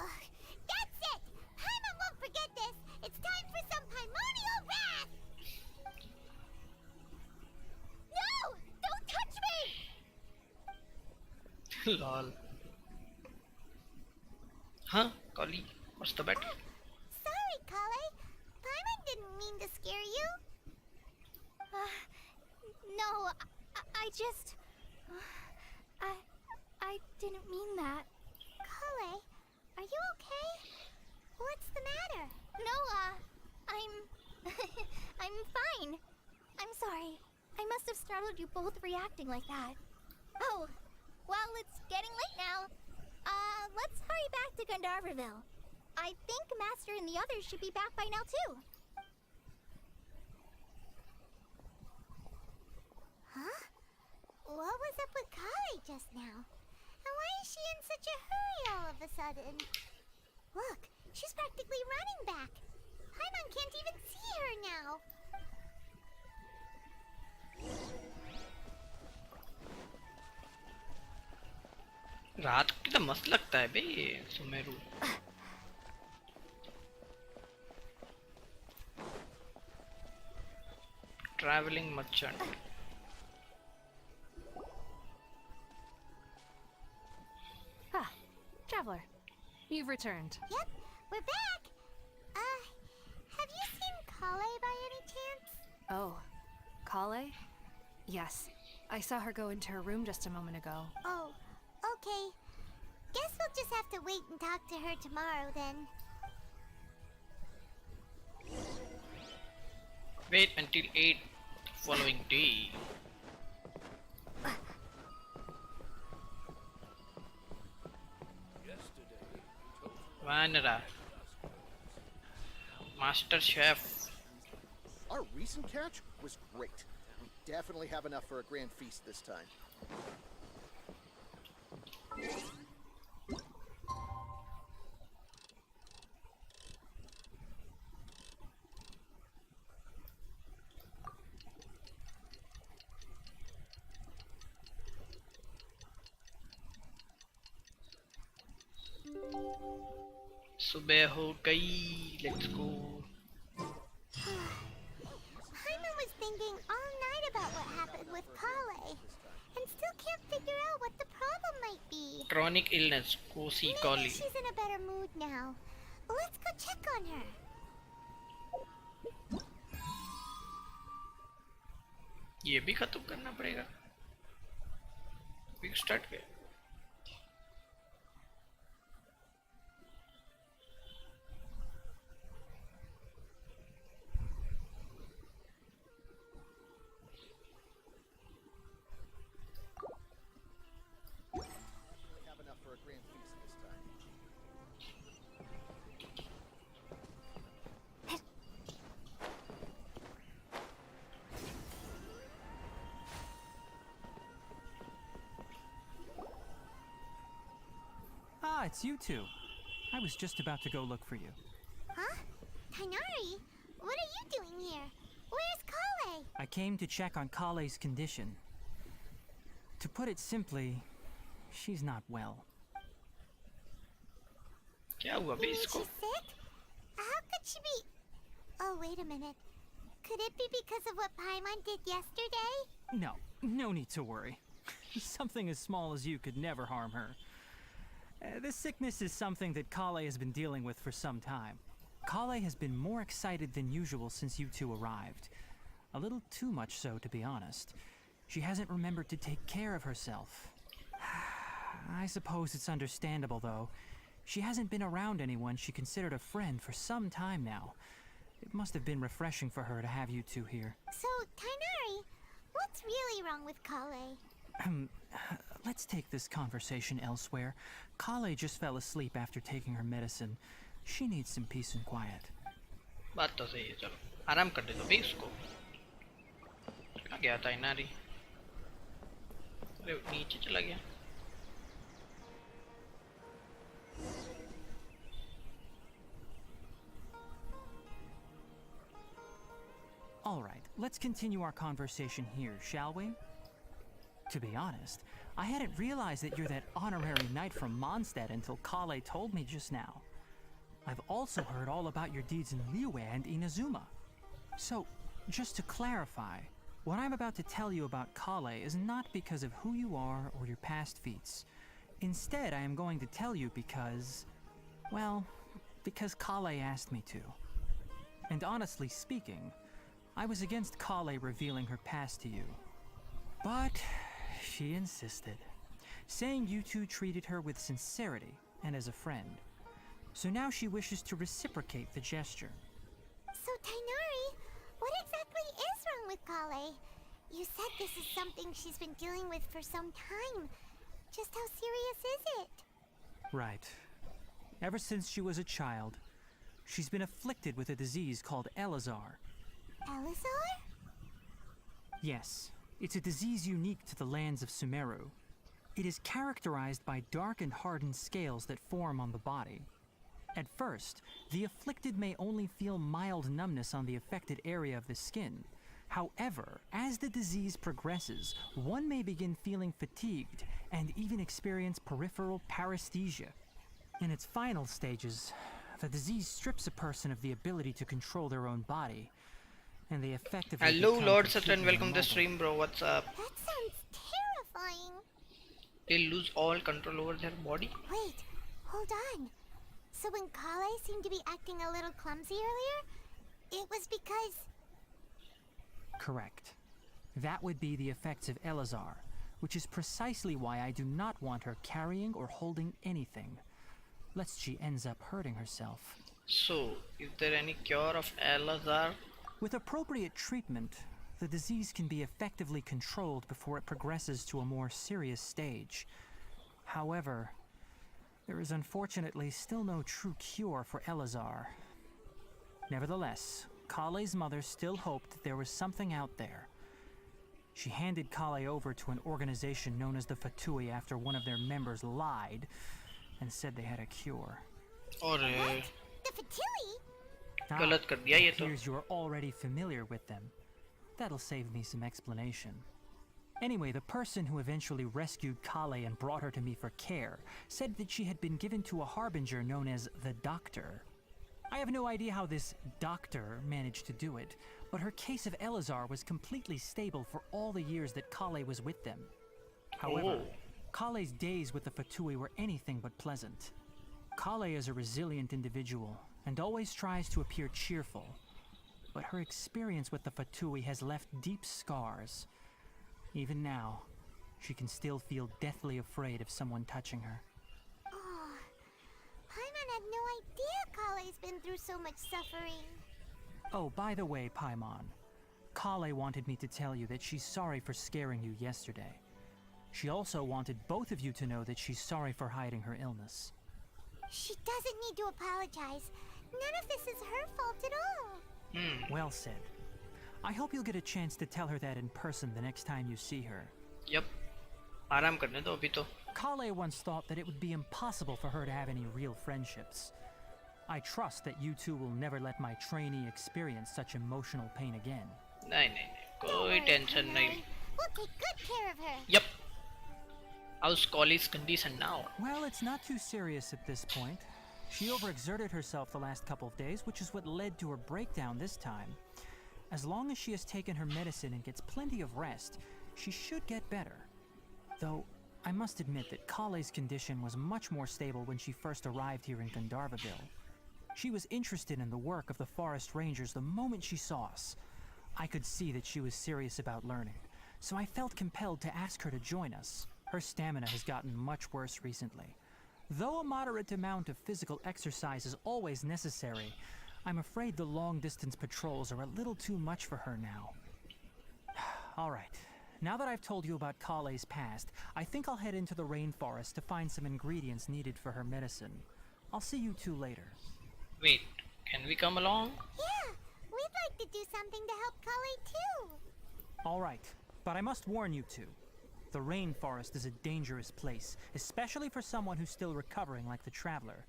Ugh, that's it! Paimon won't forget this. It's time for some Paimonial wrath! No! Don't touch me! Lol. Huh? Kali, what's the matter? Sorry, Kale. Paimon didn't mean to scare you. No, I just... I didn't mean that. Kale, are you okay? What's the matter? No, I'm... I'm fine. I'm sorry. I must have startled you both reacting like that. Oh, well, it's getting late now. Let's hurry back to Gandharville. I think Master and the others should be back by now, too. such a hurry all of a sudden? Look, she's practically running back. Paimon can't even see her now. रात की तो मस्त लगता है बे ये Sumeru. Traveling merchant. Ah, traveler. You've returned. Yep, we're back. Have you seen Kale by any chance? Oh, Kale? Yes. I saw her go into her room just a moment ago. Oh, okay. Guess we'll just have to wait and talk to her tomorrow then. Wait until 8 following day. Vanera. Master Chef. Our recent catch was great. We definitely have enough for a grand feast this time. सुबह हो गई. Let's go. Paimon was thinking all night about what happened with Kale, and still can't figure out what the problem might be. Chronic illness. Kosi Maybe Kali. she's in a better mood now. Let's go check on her. ये भी खत्म करना पड़ेगा. Quick start पे. Have enough for a grand feast this time. Ah, it's you two. I was just about to go look for you. Huh? Tainari? What are you doing here? Where's Kale? I came to check on Kale's condition. To put it simply, she's not well. क्या हुआ बे Is इसको? she sick? How could she be... Oh, wait a minute. Could it be because of what Paimon did yesterday? No need to worry. Something as small as you could never harm her. This sickness is something that Kale has been dealing with for some time. Kale has been more excited than usual since you two arrived. A little too much so, to be honest. She hasn't remembered to take care of herself. I suppose it's understandable, though. She hasn't been around anyone she considered a friend for some time now. It must have been refreshing for her to have you two here. So, Tainari, what's really wrong with Kale? Let's take this conversation elsewhere. Kale just fell asleep after taking her medicine. She needs some peace and quiet. बात तो सही है. चलो आराम कर दे दो बे इसको. कहाँ गया था नारी? अरे नीचे चला गया. All right, let's continue our conversation here, shall we? To be honest, I hadn't realized that you're that honorary knight from Mondstadt until Kale told me just now. I've also heard all about your deeds in Liyue and Inazuma. So, just to clarify, what I'm about to tell you about Kale is not because of who you are or your past feats. Instead, I am going to tell you because... well, because Kale asked me to. And honestly speaking, I was against Kale revealing her past to you. But she insisted, saying you two treated her with sincerity and as a friend. So now she wishes to reciprocate the gesture. So, Tainari, what exactly is wrong with Kale? You said this is something she's been dealing with for some time. Just how serious is it? Right. Ever since she was a child, she's been afflicted with a disease called Elazar. Elazar? Yes, it's a disease unique to the lands of Sumeru. It is characterized by dark and hardened scales that form on the body. At first, the afflicted may only feel mild numbness on the affected area of the skin. However, as the disease progresses, one may begin feeling fatigued and even experience peripheral paresthesia. In its final stages, the disease strips a person of the ability to control their own body, and they effectively Hello, become Lord Saturn. completely Welcome to the immobile. stream, bro. What's up? That sounds terrifying. They lose all control over their body. Wait, hold on. So when Kale seemed to be acting a little clumsy earlier, it was because... Correct. That would be the effects of Elazar, which is precisely why I do not want her carrying or holding anything, lest she ends up hurting herself. So, is there any cure of Elazar? With appropriate treatment, the disease can be effectively controlled before it progresses to a more serious stage. However, there is unfortunately still no true cure for Elazar. Nevertheless, Kale's mother still hoped that there was something out there. She handed Kale over to an organization known as the Fatui after one of their members lied and said they had a cure. Or The Fatui? गलत कर दिया ये तो. Appears you are already familiar with them. That'll save me some explanation. Anyway, the person who eventually rescued Kale and brought her to me for care said that she had been given to a harbinger known as the Doctor. I have no idea how this doctor managed to do it, but her case of Elazar was completely stable for all the years that Kale was with them. However, Kale's days with the Fatui were anything but pleasant. Kale is a resilient individual and always tries to appear cheerful, but her experience with the Fatui has left deep scars. Even now, she can still feel deathly afraid of someone touching her. Oh, Paimon had no idea Kale's been through so much suffering. Oh, by the way, Paimon, Kale wanted me to tell you that she's sorry for scaring you yesterday. She also wanted both of you to know that she's sorry for hiding her illness. She doesn't need to apologize. None of this is her fault at all. Well said. I hope you'll get a chance to tell her that in person the next time you see her. Yep. आराम करने दो अभी तो. Kale once thought that it would be impossible for her to have any real friendships. I trust that you two will never let my trainee experience such emotional pain again. नहीं नहीं नहीं कोई tension नहीं. We'll take good care of her. Yep. How's Collie's condition now? Well, it's not too serious at this point. She overexerted herself the last couple of days, which is what led to her breakdown this time. As long as she has taken her medicine and gets plenty of rest, she should get better. Though, I must admit that Kale's condition was much more stable when she first arrived here in Gandharvaville. She was interested in the work of the forest rangers the moment she saw us. I could see that she was serious about learning, so I felt compelled to ask her to join us. Her stamina has gotten much worse recently. Though a moderate amount of physical exercise is always necessary, I'm afraid the long-distance patrols are a little too much for her now. All right, now that I've told you about Kale's past, I think I'll head into the rainforest to find some ingredients needed for her medicine. I'll see you two later. Wait, can we come along? Yeah, we'd like to do something to help Kale too. All right, but I must warn you two. The rainforest is a dangerous place, especially for someone who's still recovering like the Traveler.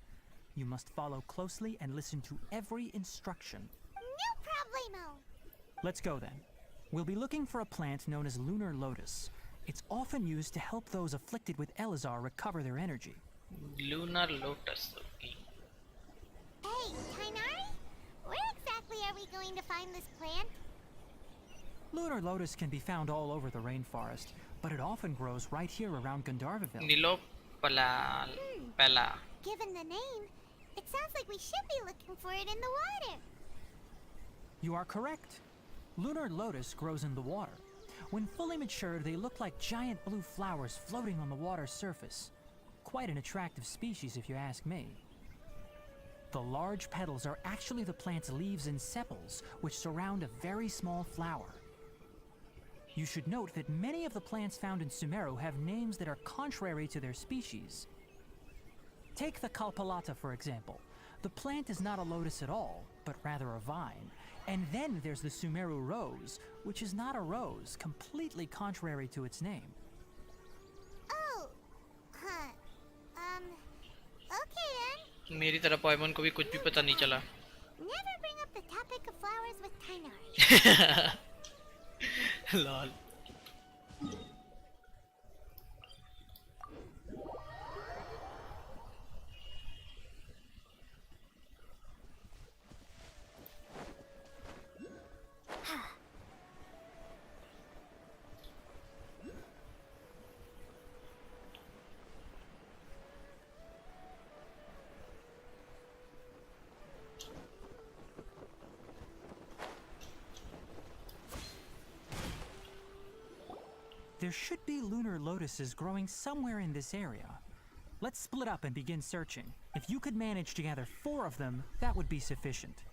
You must follow closely and listen to every instruction. No problemo. Let's go then. We'll be looking for a plant known as Lunar Lotus. It's often used to help those afflicted with Elazar recover their energy. Lunar Lotus. Okay. Hey, Tainari? Where exactly are we going to find this plant? Lunar Lotus can be found all over the rainforest, but it often grows right here around Gandharvaville. Nilo Pala. Given the name, it sounds like we should be looking for it in the water. You are correct. Lunar Lotus grows in the water. When fully matured, they look like giant blue flowers floating on the water's surface. Quite an attractive species, if you ask me. The large petals are actually the plant's leaves and sepals, which surround a very small flower. You should note that many of the plants found in Sumeru have names that are contrary to their species. Take the Kalpalata, for example. The plant is not a lotus at all, but rather a vine. And then there's the Sumeru rose, which is not a rose, completely contrary to its name. Oh, मेरी तरह पॉयमन को भी कुछ भी पता नहीं चला. Never bring up the topic of flowers with Tainari. Lol. There should be lunar lotuses growing somewhere in this area. Let's split up and begin searching. If you could manage to gather 4 of them, that would be sufficient.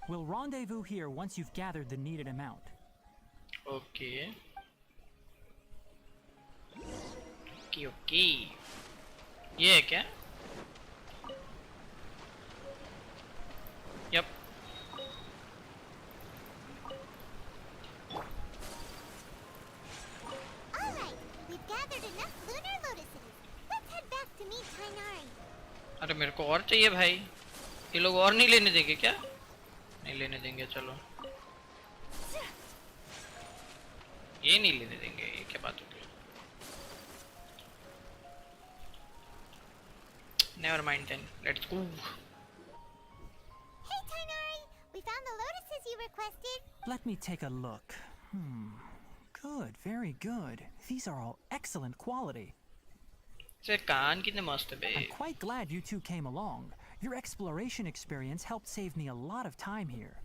We'll rendezvous here once you've gathered the needed amount. Okay. Okay. ये है क्या? Yep. Alright, we've gathered enough Lunar Lotuses. Let's head back to meet Tainari. अरे मेरे को और चाहिए भाई. ये लोग और नहीं लेने देंगे क्या? नहीं लेने देंगे चलो. ये नहीं लेने देंगे. ये क्या बात होती है? Never mind then. Let's go. Hey Tainari, we found the lotuses you requested. Let me take a look. Good, very good. These are all excellent quality. से कान कितने मस्त है बे. I'm quite glad you two came along. Your exploration experience helped save me a lot of time here.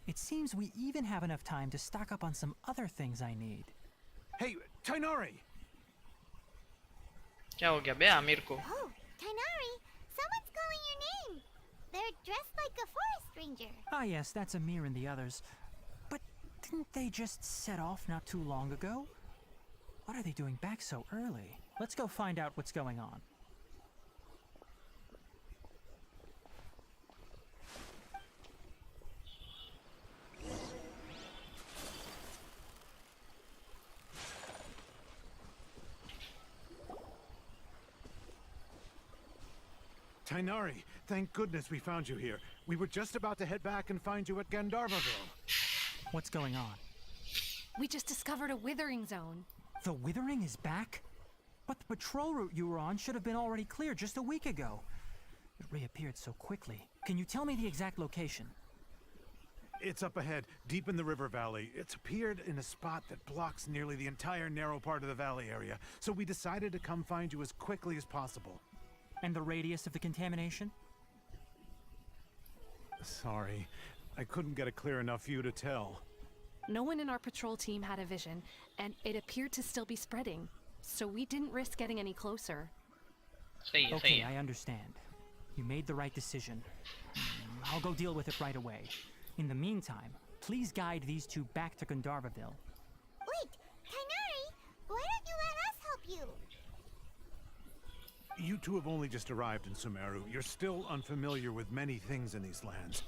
It seems we even have enough time to stock up on some other things I need. Hey, Tainari! क्या हो गया बे आमिर को? Oh, Tainari, someone's calling your name. They're dressed like a forest ranger. Ah yes, that's Amir and the others. But didn't they just set off not too long ago? What are they doing back so early? Let's go find out what's going on. Tainari, thank goodness we found you here. We were just about to head back and find you at Gandharvaville. What's going on? We just discovered a withering zone. The withering is back? But the patrol route you were on should have been already clear just a week ago. It reappeared so quickly. Can you tell me the exact location? It's up ahead, deep in the river valley. It's appeared in a spot that blocks nearly the entire narrow part of the valley area, so we decided to come find you as quickly as possible. And the radius of the contamination? Sorry, I couldn't get a clear enough view to tell. No one in our patrol team had a vision, and it appeared to still be spreading. So we didn't risk getting any closer. सही है सही Okay, है. I understand. You made the right decision. I'll go deal with it right away. In the meantime, please guide these two back to Gandharvaville. Wait, Tainari, why don't you let us help you? You two have only just arrived in Sumeru. You're still unfamiliar with many things in these lands.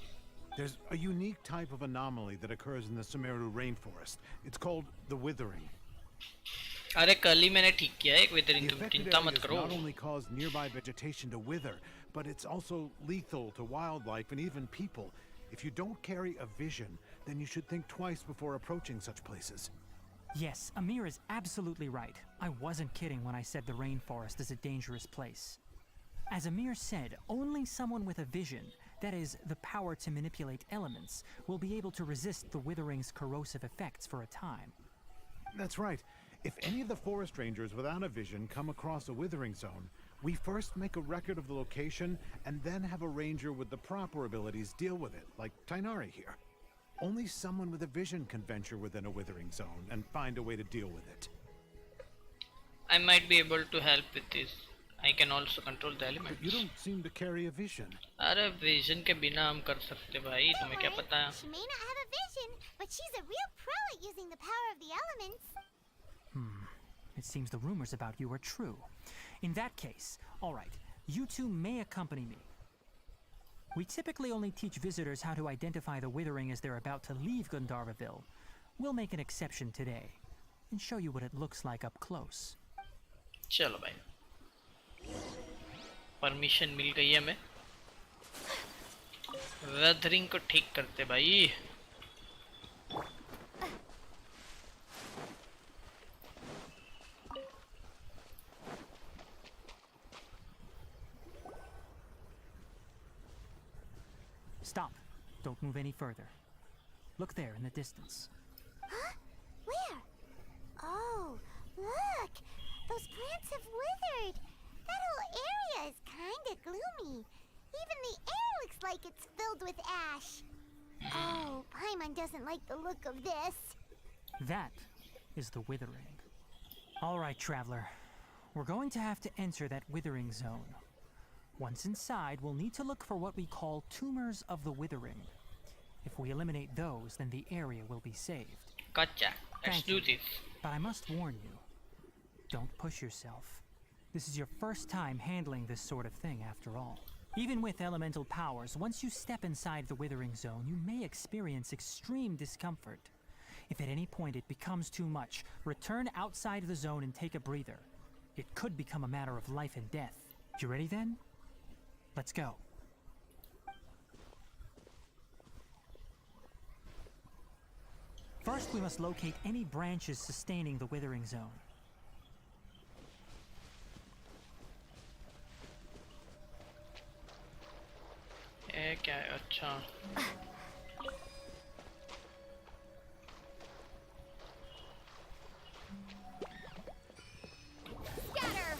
There's a unique type of anomaly that occurs in the Sumeru rainforest. It's called the withering. अरे कल ही मैंने ठीक किया है एक withering. The तुम affected चिंता मत areas करो. not only cause nearby vegetation to wither, but it's also lethal to wildlife and even people. If you don't carry a vision, then you should think twice before approaching such places. Yes, Amir is absolutely right. I wasn't kidding when I said the rainforest is a dangerous place. As Amir said, only someone with a vision, that is, the power to manipulate elements, will be able to resist the withering's corrosive effects for a time. That's right. If any of the forest rangers without a vision come across a withering zone, we first make a record of the location and then have a ranger with the proper abilities deal with it, like Tainari here. Only someone with a vision can venture within a withering zone and find a way to deal with it. I might be able to help with this. I can also control the elements. But you don't seem to carry a vision. अरे vision के बिना हम कर सकते भाई. Don't तुम्हें क्या worry, पता? she may not have a vision, but she's a real pro at using the power of the elements. It seems the rumors about you are true. In that case, all right, you two may accompany me. We typically only teach visitors how to identify the withering as they're about to leave Gandharvaville. We'll make an exception today and show you what it looks like up close. चलो भाई. Permission मिल गई है हमें. Weathering को ठीक करते भाई। Stop. Don't move any further. Look there in the distance. Huh? Where? Oh, look! Those plants have withered! That whole area is kinda gloomy. Even the air looks like it's filled with ash. Oh, Paimon doesn't like the look of this. That is the withering. All right, traveler. We're going to have to enter that withering zone. Once inside, we'll need to look for what we call tumors of the withering. If we eliminate those, then the area will be saved. Gotcha. Let's do this. But I must warn you, don't push yourself. This is your first time handling this sort of thing, after all. Even with elemental powers, once you step inside the withering zone, you may experience extreme discomfort. If at any point it becomes too much, return outside the zone and take a breather. It could become a matter of life and death. You ready then? Let's go. First, we must locate any branches sustaining the withering zone. क्या है? अच्छा Scatter!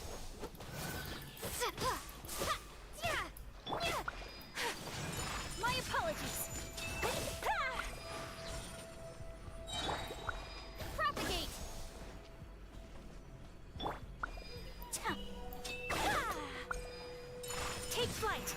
My apologies. Propagate! Take flight!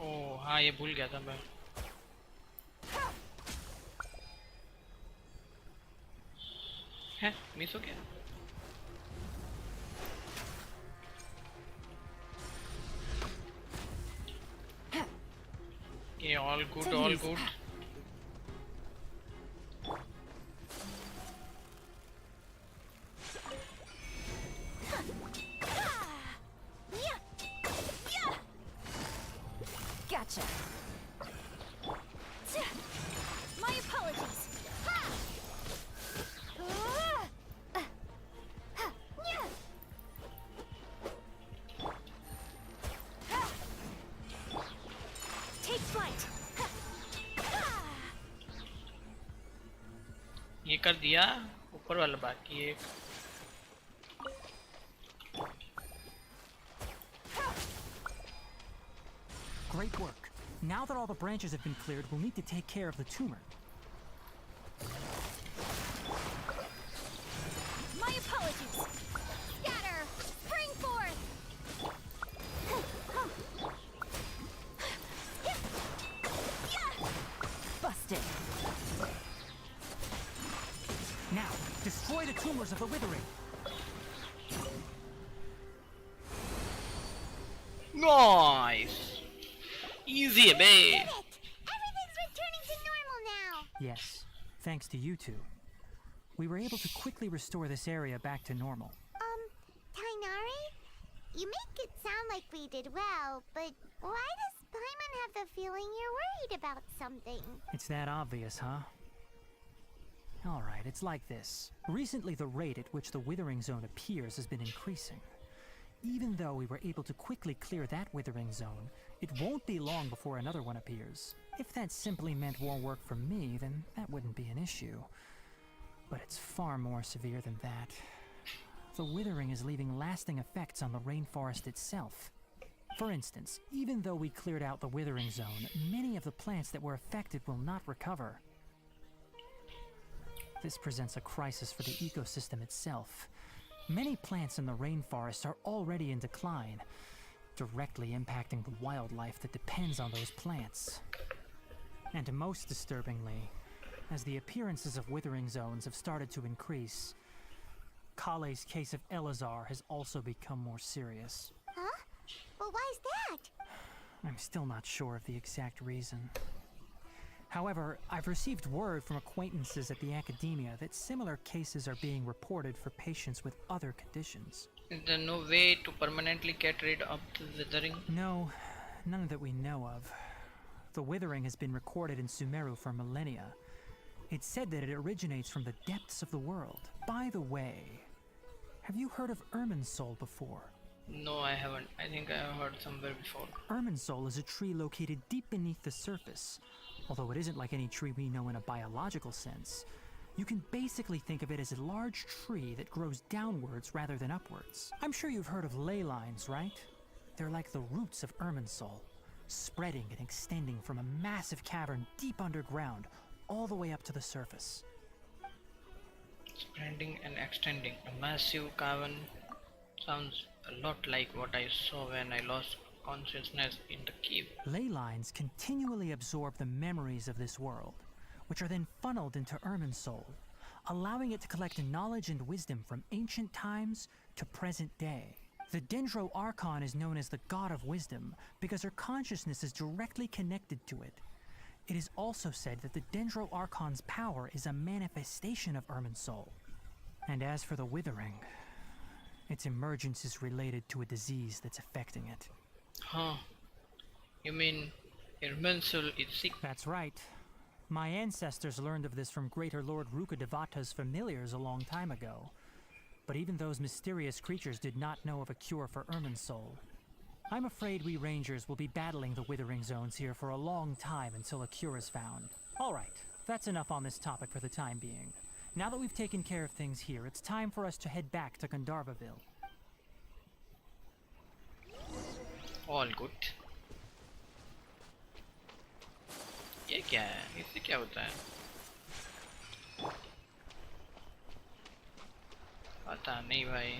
ओह हाँ, ये भूल गया था मैं। है मिस हो गया। ये all good, all good. Gotcha. My apologies. Take flight. ये कर दिया, ऊपर वाला बाकी है। Great work. Now that all the branches have been cleared, we'll need to take care of the tumor. My apologies. Scatter. Spring forth. Busted. Now, destroy the tumors of the withering. Nice. Easy, babe. Everything's returning to normal now. Yes, thanks to you two. We were able to quickly restore this area back to normal. Tainari? You make it sound like we did well, but why does Paimon have the feeling you're worried about something? It's that obvious, huh? Alright, it's like this. Recently, the rate at which the withering zone appears has been increasing. Even though we were able to quickly clear that withering zone, it won't be long before another one appears. If that simply meant more work for me, then that wouldn't be an issue. But it's far more severe than that. The withering is leaving lasting effects on the rainforest itself. For instance, even though we cleared out the withering zone, many of the plants that were affected will not recover. This presents a crisis for the ecosystem itself. Many plants in the rainforest are already in decline, directly impacting the wildlife that depends on those plants. And most disturbingly, as the appearances of withering zones have started to increase, Kale's case of Elazar has also become more serious. Huh? Well, why is that? I'm still not sure of the exact reason. However, I've received word from acquaintances at the academia that similar cases are being reported for patients with other conditions. Is there no way to permanently get rid of the withering? No, none that we know of. The withering has been recorded in Sumeru for millennia. It's said that it originates from the depths of the world. By the way, have you heard of Irminsul before? No, I haven't. I think I have heard somewhere before. Irminsul is a tree located deep beneath the surface. Although it isn't like any tree we know in a biological sense, you can basically think of it as a large tree that grows downwards rather than upwards. I'm sure you've heard of ley lines, right? They're like the roots of Irminsul, spreading and extending from a massive cavern deep underground all the way up to the surface. Spreading and extending. A massive cavern sounds a lot like what I saw when I lost consciousness in the cave. Ley lines continually absorb the memories of this world, which are then funneled into Irminsul, allowing it to collect knowledge and wisdom from ancient times to present day. The Dendro Archon is known as the God of Wisdom because her consciousness is directly connected to it. It is also said that the Dendro Archon's power is a manifestation of Irminsul. And as for the Withering, its emergence is related to a disease that's affecting it. Huh. You mean Irminsul is sick? That's right. My ancestors learned of this from Greater Lord Rukkhadevata's familiars a long time ago. But even those mysterious creatures did not know of a cure for Irminsul. I'm afraid we Rangers will be battling the Withering Zones here for a long time until a cure is found. Alright, that's enough on this topic for the time being. Now that we've taken care of things here, it's time for us to head back to Gandharvaville. All good. ये क्या है? इससे क्या होता है? पता नहीं भाई.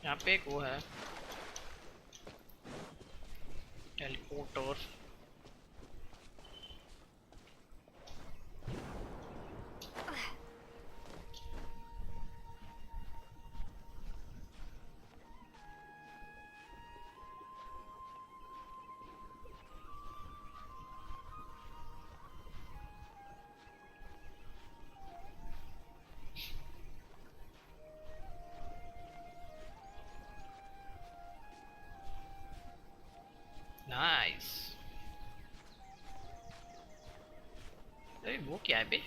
यहाँ पे एक वो है. टेलीपोर्टर. नाइस. अरे वो क्या है बे?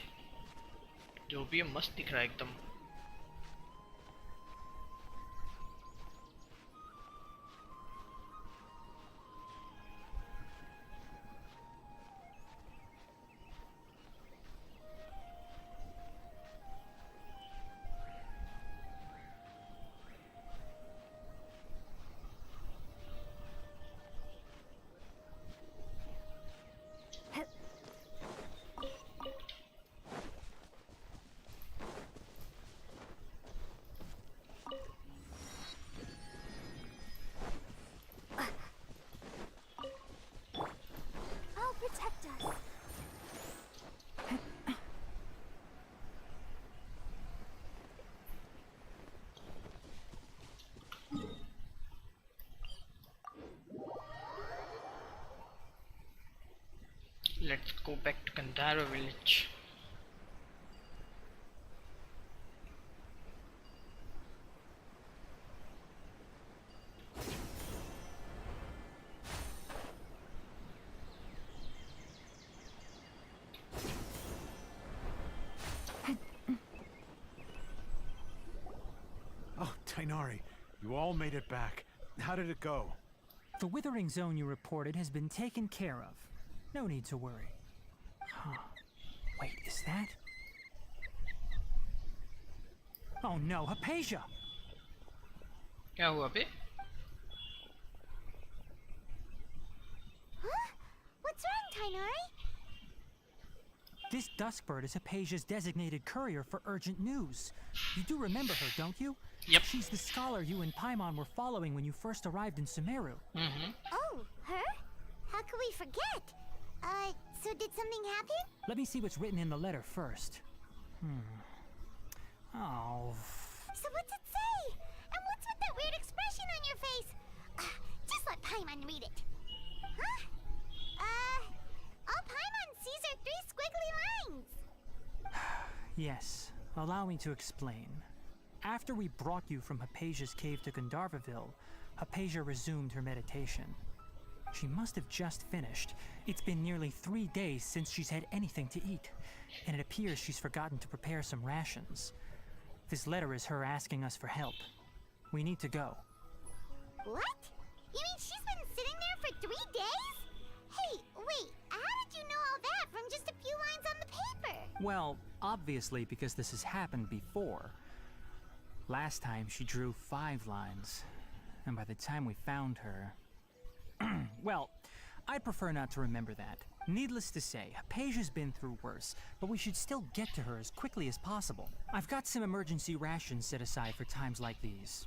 जो भी है मस्त दिख रहा है एकदम. Protect us. Let's go back to Gandharva village. Oh, Tainari, you all made it back. How did it go? The Withering Zone you reported has been taken care of. No need to worry. Huh. Wait, is that? Oh no, Hypatia! क्या हुआ बे? Huh? What's wrong, Tainari? This Duskbird is Hypatia's designated courier for urgent news. You do remember her, don't you? Yep. She's the scholar you and Paimon were following when you first arrived in Sumeru. Mm-hmm. Oh, her? How could we forget? So did something happen? Let me see what's written in the letter first. Oh. So what's it say? And what's with that weird expression on your face? Just let Paimon read it. Huh? All Paimon sees are 3 squiggly lines. Yes, allow me to explain. After we brought you from Hypatia's cave to Gandharvaville, Hypatia resumed her meditation. She must have just finished. It's been nearly 3 days since she's had anything to eat, and it appears she's forgotten to prepare some rations. This letter is her asking us for help. We need to go. What? You mean she's been sitting there for 3 days? Hey, wait, how did you know all that from just a few lines on the paper? Well, obviously because this has happened before. Last time she drew 5 lines, and by the time we found her... Well, I'd prefer not to remember that. Needless to say, Hypatia's been through worse, but we should still get to her as quickly as possible. I've got some emergency rations set aside for times like these.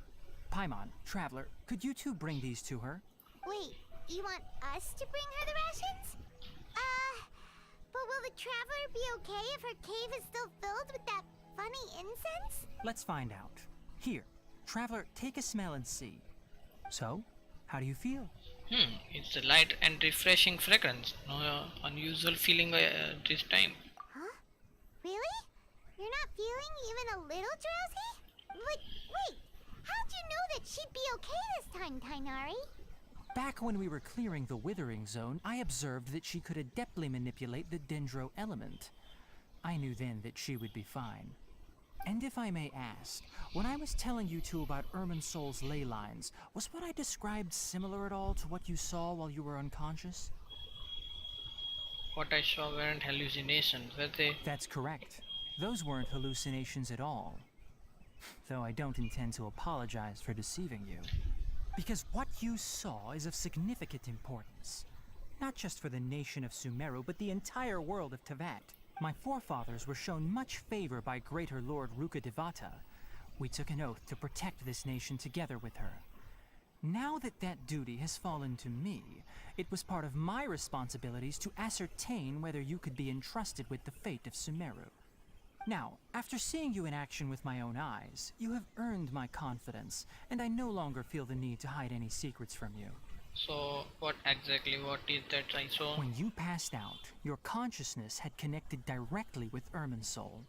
Paimon, Traveler, could you two bring these to her? Wait, you want us to bring her the rations? But will the Traveler be okay if her cave is still filled with that funny incense? Let's find out. Here, Traveler, take a smell and see. So, how do you feel? It's a light and refreshing fragrance. No unusual feeling this time. Huh? Really? You're not feeling even a little drowsy? But wait, how'd you know that she'd be okay this time, Tainari? Back when we were clearing the Withering Zone, I observed that she could adeptly manipulate the Dendro element. I knew then that she would be fine. And if I may ask, when I was telling you two about Irminsol's ley lines, was what I described similar at all to what you saw while you were unconscious? What I saw weren't hallucinations, were they? That's correct. Those weren't hallucinations at all. Though I don't intend to apologize for deceiving you. Because what you saw is of significant importance. Not just for the nation of Sumeru, but the entire world of Tevat. My forefathers were shown much favor by Greater Lord Rukkhadevata. We took an oath to protect this nation together with her. Now that that duty has fallen to me, it was part of my responsibilities to ascertain whether you could be entrusted with the fate of Sumeru. Now, after seeing you in action with my own eyes, you have earned my confidence, and I no longer feel the need to hide any secrets from you. So, what is that I saw? When you passed out, your consciousness had connected directly with Irminsul.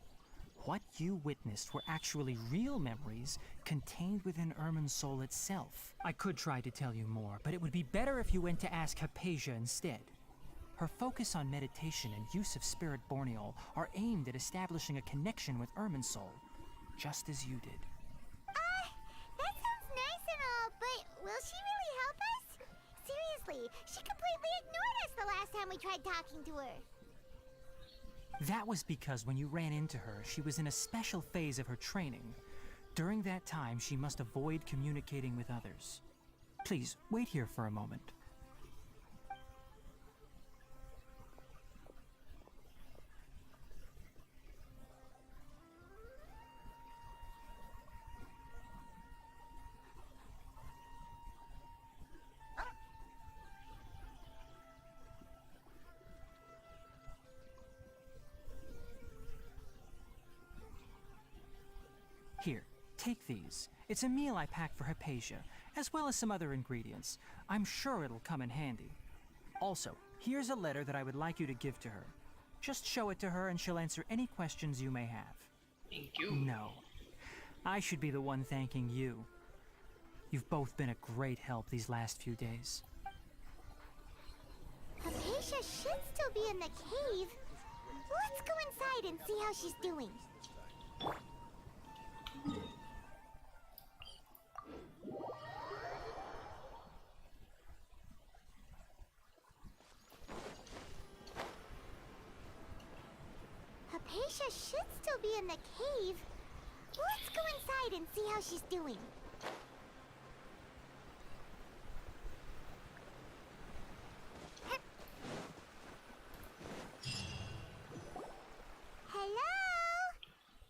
What you witnessed were actually real memories contained within Irminsul itself. I could try to tell you more, but it would be better if you went to ask Hypatia instead. Her focus on meditation and use of Spirit Borneol are aimed at establishing a connection with Irminsul, just as you did. That sounds nice and all, but will she really help us? Seriously, she completely ignored us the last time we tried talking to her. That was because when you ran into her, she was in a special phase of her training. During that time, she must avoid communicating with others. Please, wait here for a moment. Here, take these. It's a meal I packed for Hypatia, as well as some other ingredients. I'm sure it'll come in handy. Also, here's a letter that I would like you to give to her. Just show it to her and she'll answer any questions you may have. Thank you. No. I should be the one thanking you. You've both been a great help these last few days. Hypatia should still be in the cave. Let's go inside and see how she's doing. Hypatia should still be in the cave. Let's go inside and see how she's doing. Hello?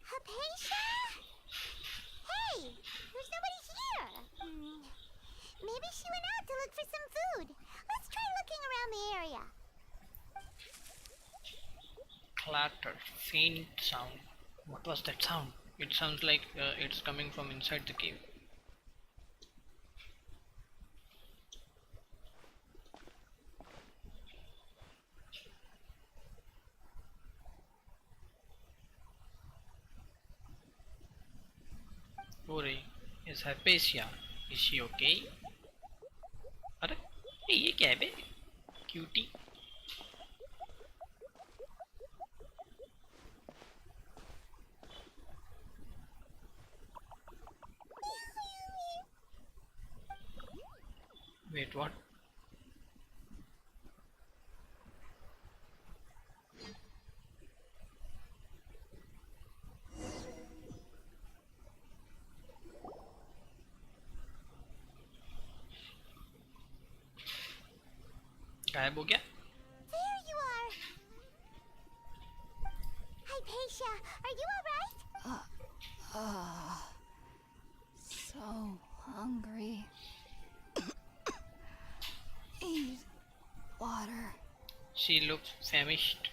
Hypatia? Hey, there's nobody here. Maybe she went out to look for some food. Let's try looking around the area. clatter, faint sound. What was that sound? It sounds like it's coming from inside the cave. Ori, is Hypatia? Is she okay? अरे ये क्या है बे? Cutie. Wait, what? गायब हो गया? There you are. Hypatia, are you alright? So hungry. Eat water. She looks famished.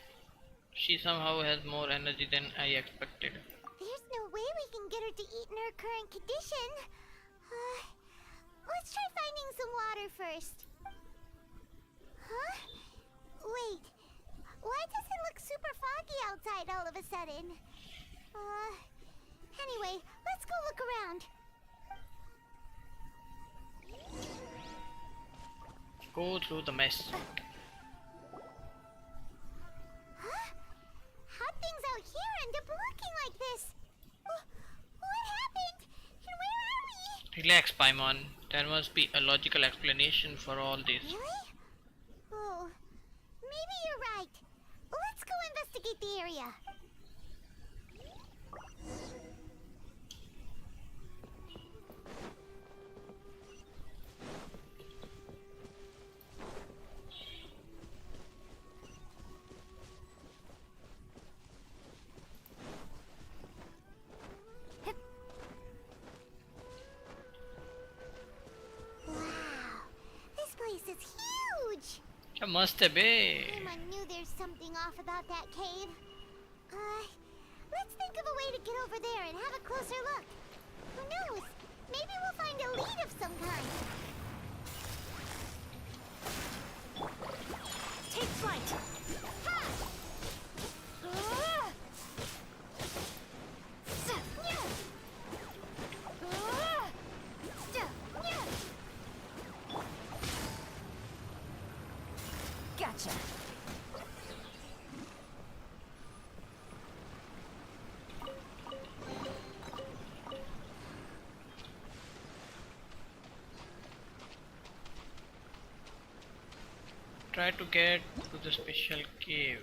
She somehow has more energy than I expected. There's no way we can get her to eat in her current condition. Let's try finding some water first. Huh? Wait. Why does it look super foggy outside all of a sudden? Anyway, let's go look around. Go through the mess. Huh? How'd things out here end up looking like this? What happened? And where are we? Relax, Paimon. There must be a logical explanation for all this. Really? Oh, maybe you're right. Let's go investigate the area. Is huge! क्या मस्त है बे? Paimon knew there's something off about that cave. Let's think of a way to get over there and have a closer look. Who knows? Maybe we'll find a lead of some kind. Take flight! Ha! Gotcha. Try to get to the special cave.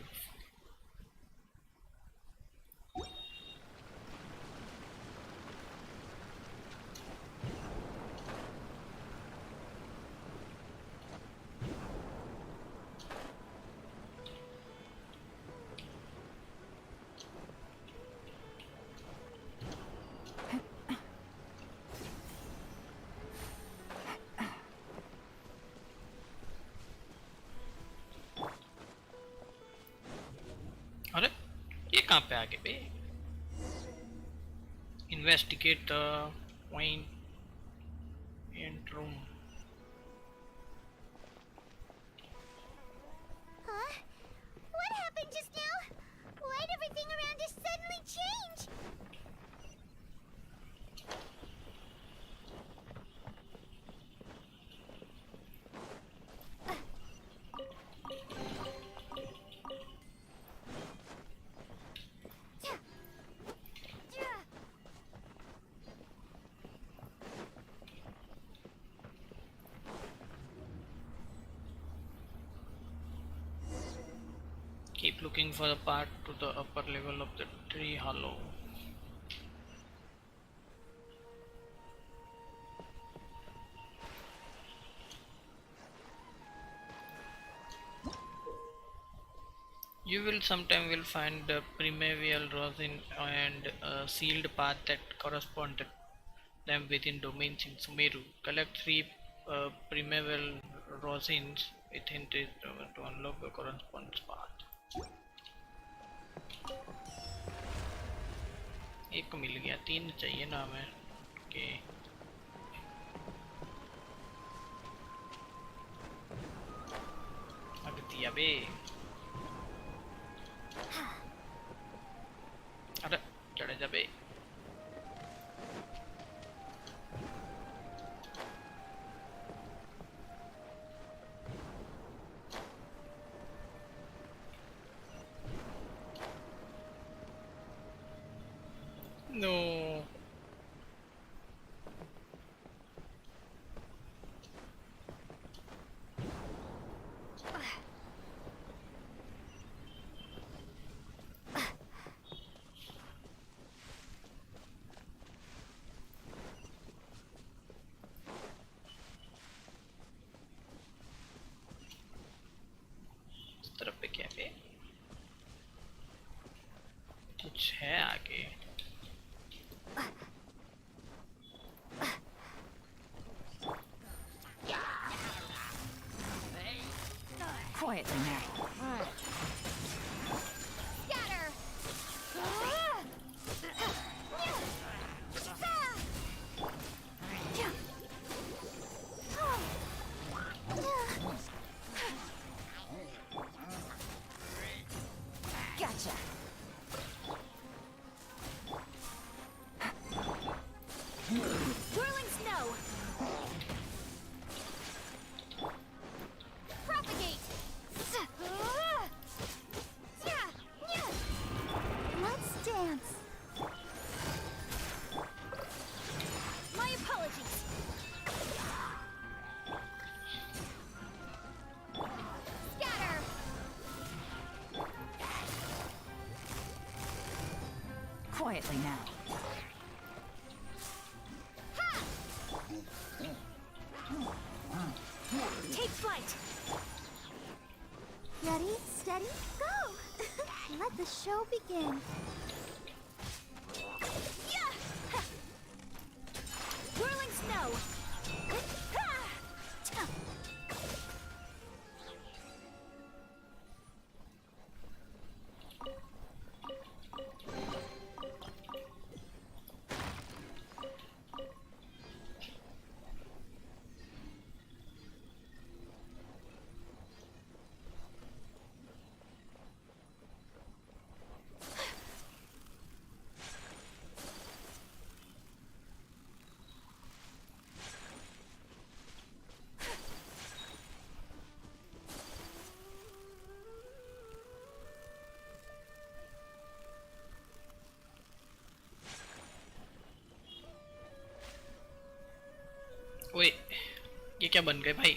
अरे ये कहाँ पे आ गए बे? Investigate the quaint room. Huh? What happened just now? Why'd everything around us suddenly change? Keep looking for the path to the upper level of the tree hollow. You will sometime find the primeval rosin and a sealed path that correspond to them within domains in Sumeru. Collect 3 primeval rosins within this to unlock the correspondence path. एक को मिल गया, 3 चाहिए ना हमें। Okay अब दिया बे। अरे चढ़े जा बे। नो इस तरफ पे क्या पे कुछ है आगे। Quietly now. Scatter! Gotcha. Whirling snow! Propagate! Let's dance. My apologies. Scatter! Quietly now. Take flight. Ready, steady, go! Let the show begin. Yeah! Whirling snow. ओए ये क्या बन गए भाई।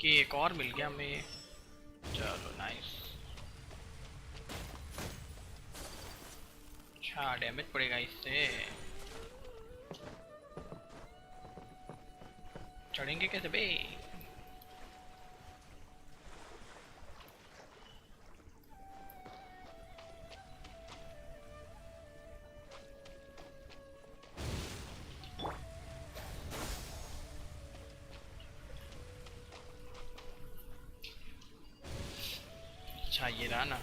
कि एक और मिल गया हमें। चलो नाइस। अच्छा डैमेज पड़ेगा इससे। चढ़ेंगे कैसे बे। अच्छा ये रहा ना।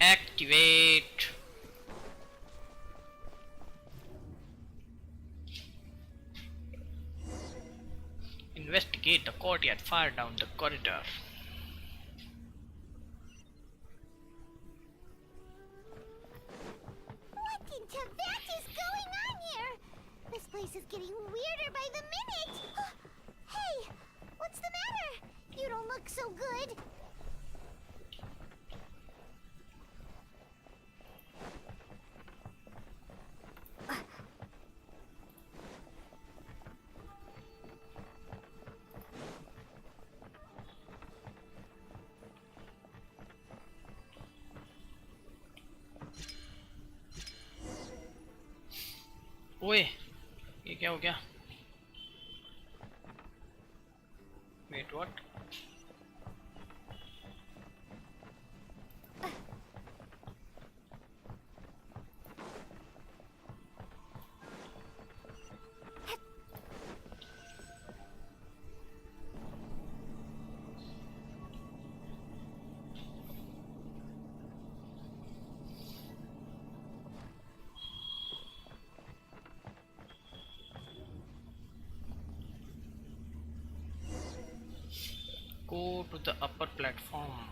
Activate. Investigate the courtyard far down the corridor. What in Tibet is going on here? This place is getting weirder by the minute. look so good. ओए ये क्या हो गया? Wait what? Go to the upper platform.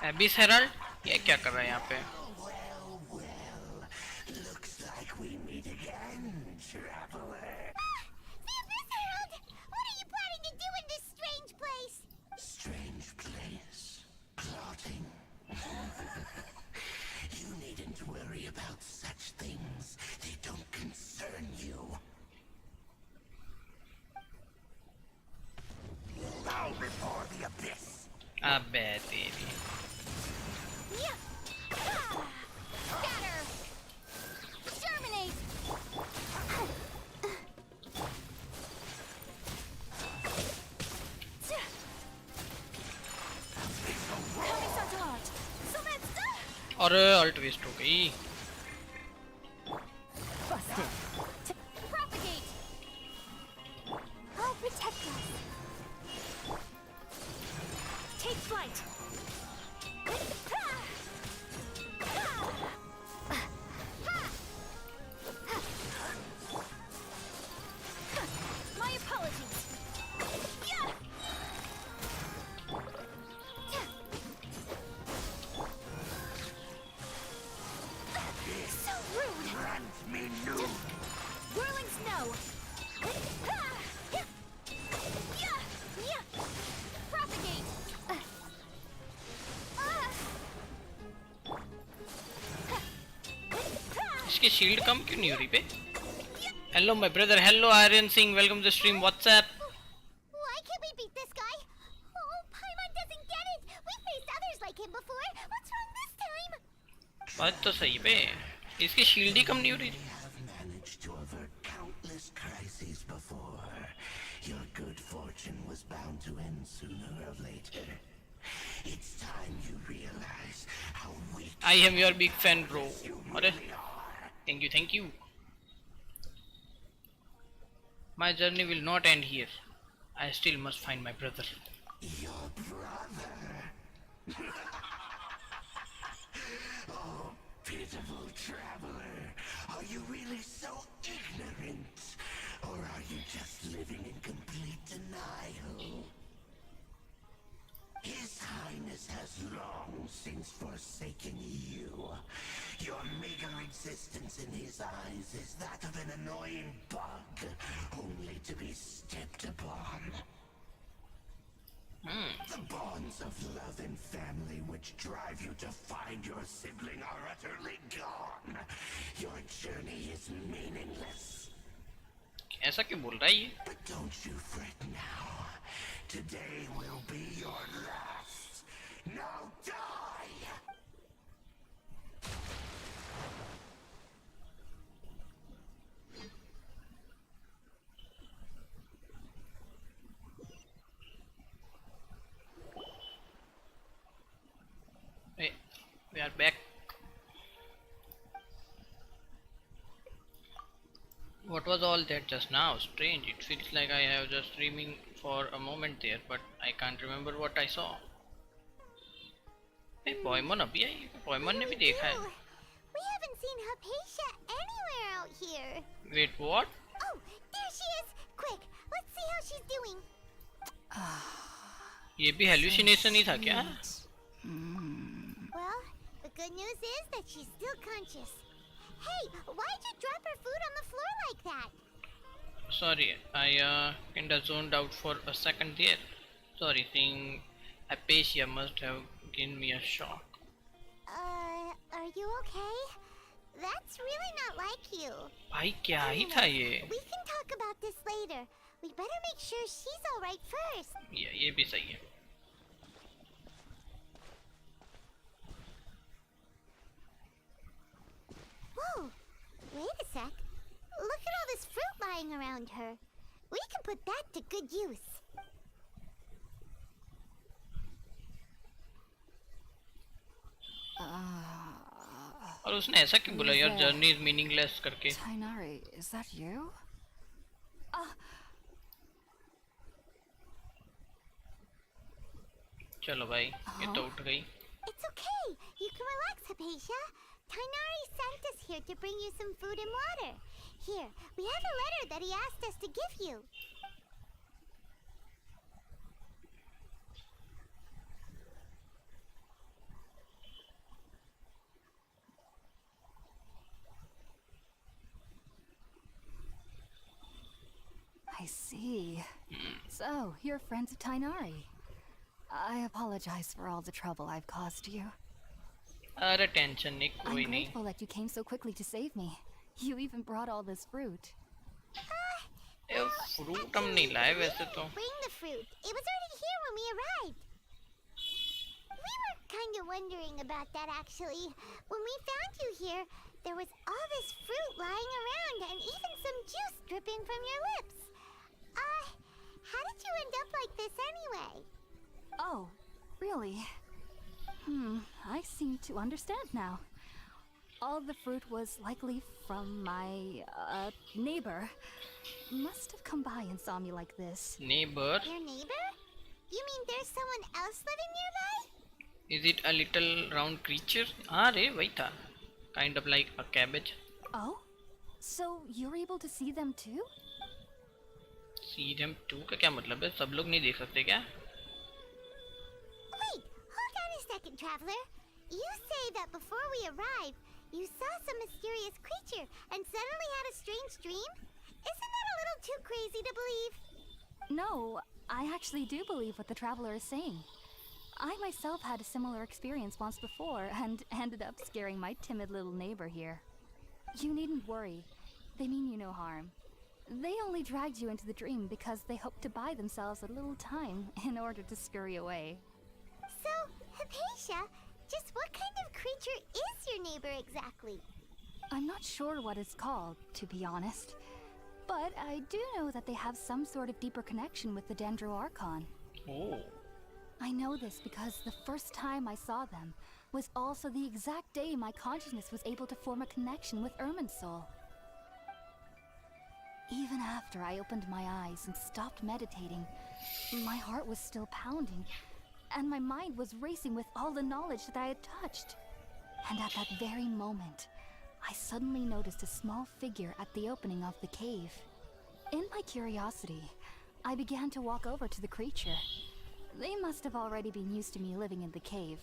Abyss Herald, ये क्या कर रहा है यहाँ पे? अबे तेरी। और अल्ट वेस्ट हो गई। इसकी शील्ड कम क्यों नहीं हो रही पे? Hello my brother, hello Iron Singh, welcome to the stream, what's up? Why can't we beat this guy? Oh, Paimon doesn't get it. We faced others like him before. What's wrong this time? बात तो सही पे, इसकी shield ही कम नहीं हो रही। Managed to avert countless crises before. Your good fortune was bound to end sooner or later. It's time you realize how weak I am your big fan, bro. अरे thank you, thank you. My journey will not end here. I still must find my brother. your brother. Oh, pitiful traveler. Are you really so ignorant? Or are you just living in complete denial? His Highness has long since forsaken you. Your meager existence in his eyes is that of an annoying bug, only to be stepped upon. The bonds of love and family which drive you to find your sibling are utterly gone. Your journey is meaningless. ऐसा क्यों बोल रहा है ये? But don't you fret now. Today will be your last. Now die! Hey, we are back. What was all that just now? Strange. It feels like I have just dreaming for a moment there, but I can't remember what I saw. Hey, Poimon अभी आई? Poimon ने भी देखा है. We haven't seen Hypatia anywhere out here. Wait, what? Oh, there she is! Quick, let's see how she's doing. ये भी hallucination ही था क्या? Well, the good news is that she's still conscious. Hey, why'd you drop her food on the floor like that? Sorry, I kinda zoned out for a second there. Sorry, seeing Apacia must have given me a shock. Are you okay? That's really not like you. भाई क्या ही था ये? We can talk about this later. We better make sure she's alright first. ये भी सही है. Whoa! Wait a sec. Look at all this fruit lying around her. We can put that to good use. और उसने ऐसा क्यों बोला यार जर्नी इज मीनिंगलेस करके? Tainari, is that you? चलो भाई ये तो उठ गई. It's okay. You can relax, Hypatia. Tainari sent us here to bring you some food and water. Here, we have a letter that he asked us to give you. I see. So, you're friends of Tainari. I apologize for all the trouble I've caused you. अरे tension नहीं कोई I'm नहीं. grateful that you came so quickly to save me. You even brought all this fruit. ये fruit हम नहीं लाए वैसे तो. Bring the fruit. It was already here when we arrived. We were kind of wondering about that actually. When we found you here, there was all this fruit lying around and even some juice dripping from your lips. How did you end up like this anyway? Oh, really? I seem to understand now. All the fruit was likely from my, neighbor. Must have come by and saw me like this. Neighbor? Your neighbor? You mean there's someone else living nearby? Is it a little round creature? हाँ रे वही था. Kind of like a cabbage. Oh? So you're able to see them too? See them too का क्या मतलब है? सब लोग नहीं देख सकते क्या? Wait, hold on a second, traveler. You say that before we arrived, you saw some mysterious creature and suddenly had a strange dream? Isn't that a little too crazy to believe? No, I actually do believe what the traveler is saying. I myself had a similar experience once before and ended up scaring my timid little neighbor here. You needn't worry. They mean you no harm. They only dragged you into the dream because they hoped to buy themselves a little time in order to scurry away. So, Hypatia, just what kind of creature is your neighbor exactly? I'm not sure what it's called, to be honest. But I do know that they have some sort of deeper connection with the Dendro Archon. Oh. I know this because the first time I saw them was also the exact day my consciousness was able to form a connection with Irminsul. Even after I opened my eyes and stopped meditating, my heart was still pounding, and my mind was racing with all the knowledge that I had touched. And at that very moment, I suddenly noticed a small figure at the opening of the cave. In my curiosity, I began to walk over to the creature. They must have already been used to me living in the cave,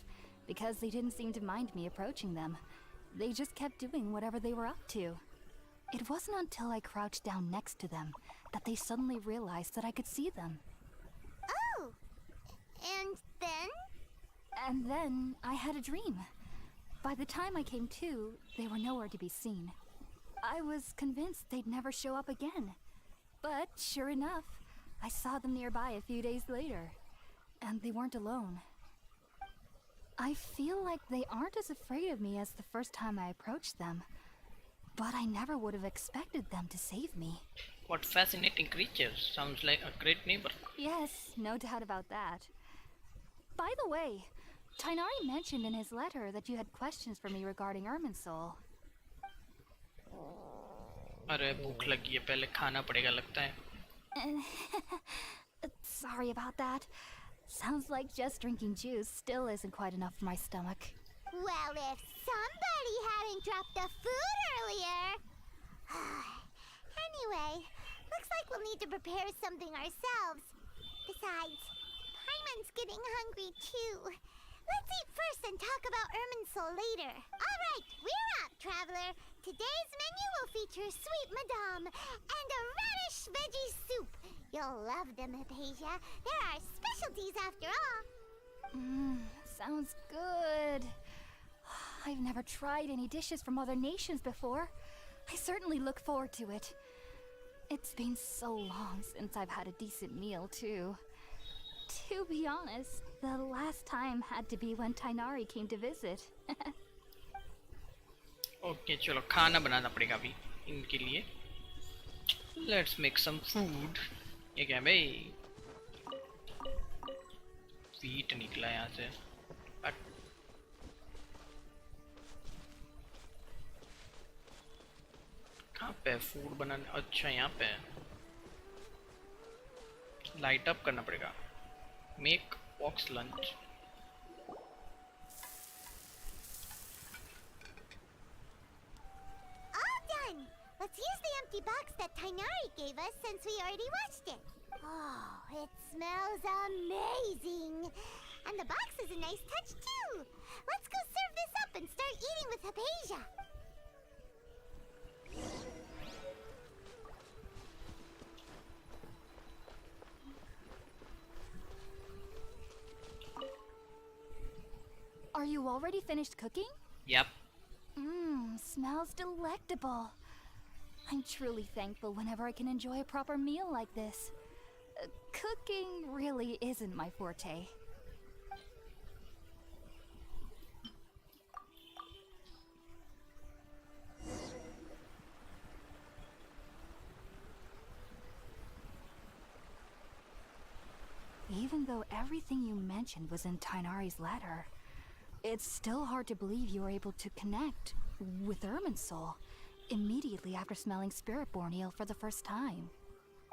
because they didn't seem to mind me approaching them. They just kept doing whatever they were up to. It wasn't until I crouched down next to them that they suddenly realized that I could see them. Oh! And then? And then I had a dream. By the time I came to, they were nowhere to be seen. I was convinced they'd never show up again. But sure enough, I saw them nearby a few days later. And they weren't alone. I feel like they aren't as afraid of me as the first time I approached them. But I never would have expected them to save me. What fascinating creatures. Sounds like a great neighbor. Yes, no doubt about that. By the way, Tainari mentioned in his letter that you had questions for me regarding Irminsul. अरे भूख लगी है पहले खाना पड़ेगा लगता है. Sorry about that. Sounds like just drinking juice still isn't quite enough for my stomach. Well, if somebody hadn't dropped the food earlier. Anyway, looks like we'll need to prepare something ourselves. Besides, Paimon's getting hungry too. Let's eat first and talk about Irminsul later. All right, we're up, traveler. Today's menu will feature sweet madame and a radish veggie soup. You'll love them, Hypatia. They're our specialties after all. Sounds good. I've never tried any dishes from other nations before. I certainly look forward to it. It's been so long since I've had a decent meal, too. To be honest, the last time had to be when Tainari came to visit. Okay चलो खाना बनाना पड़ेगा अभी इनके लिए. Let's make some food. ये क्या है भाई? Wheat निकला यहाँ से. कहाँ पे फूड बनाने? अच्छा यहाँ पे लाइट अप करना पड़ेगा. Make box lunch. All done. Let's use the empty box that Tainari gave us since we already washed it. Oh, it smells amazing. And the box is a nice touch too. Let's go serve this up and start eating with Hypatia. Are you already finished cooking? Yep. Smells delectable. I'm truly thankful whenever I can enjoy a proper meal like this. Cooking really isn't my forte. Even though everything you mentioned was in Tainari's letter, it's still hard to believe you were able to connect with Irminsul immediately after smelling Spiritborn Ale for the first time.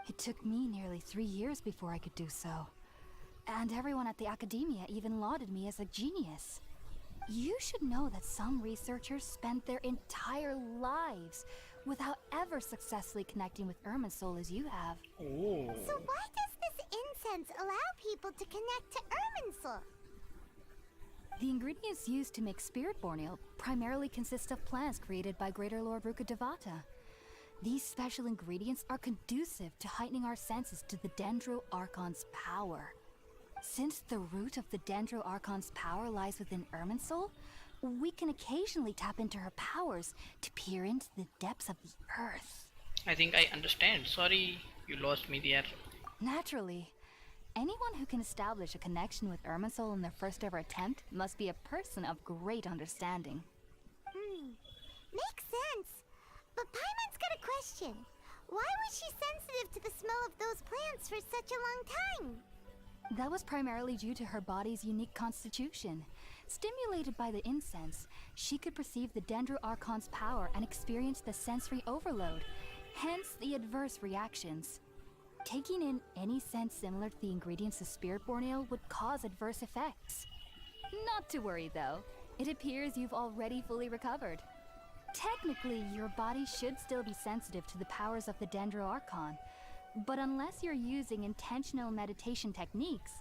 It took me nearly 3 years before I could do so. And everyone at the Academia even lauded me as a genius. You should know that some researchers spent their entire lives without ever successfully connecting with Irminsul as you have. Oh. So why does this incense allow people to connect to Irminsul? The ingredients used to make Spiritborn Ale primarily consist of plants created by Greater Lord Rukkhadevata. These special ingredients are conducive to heightening our senses to the Dendro Archon's power. Since the root of the Dendro Archon's power lies within Irminsul, we can occasionally tap into her powers to peer into the depths of the earth. I think I understand. Sorry, you lost me there. Naturally. Anyone who can establish a connection with Irminsul in their first ever attempt must be a person of great understanding. Makes sense. But Paimon's got a question. Why was she sensitive to the smell of those plants for such a long time? That was primarily due to her body's unique constitution. Stimulated by the incense, she could perceive the Dendro Archon's power and experience the sensory overload, hence the adverse reactions. Taking in any scent similar to the ingredients of Spiritborn Ale would cause adverse effects. Not to worry though, it appears you've already fully recovered. Technically, your body should still be sensitive to the powers of the Dendro Archon, but unless you're using intentional meditation techniques,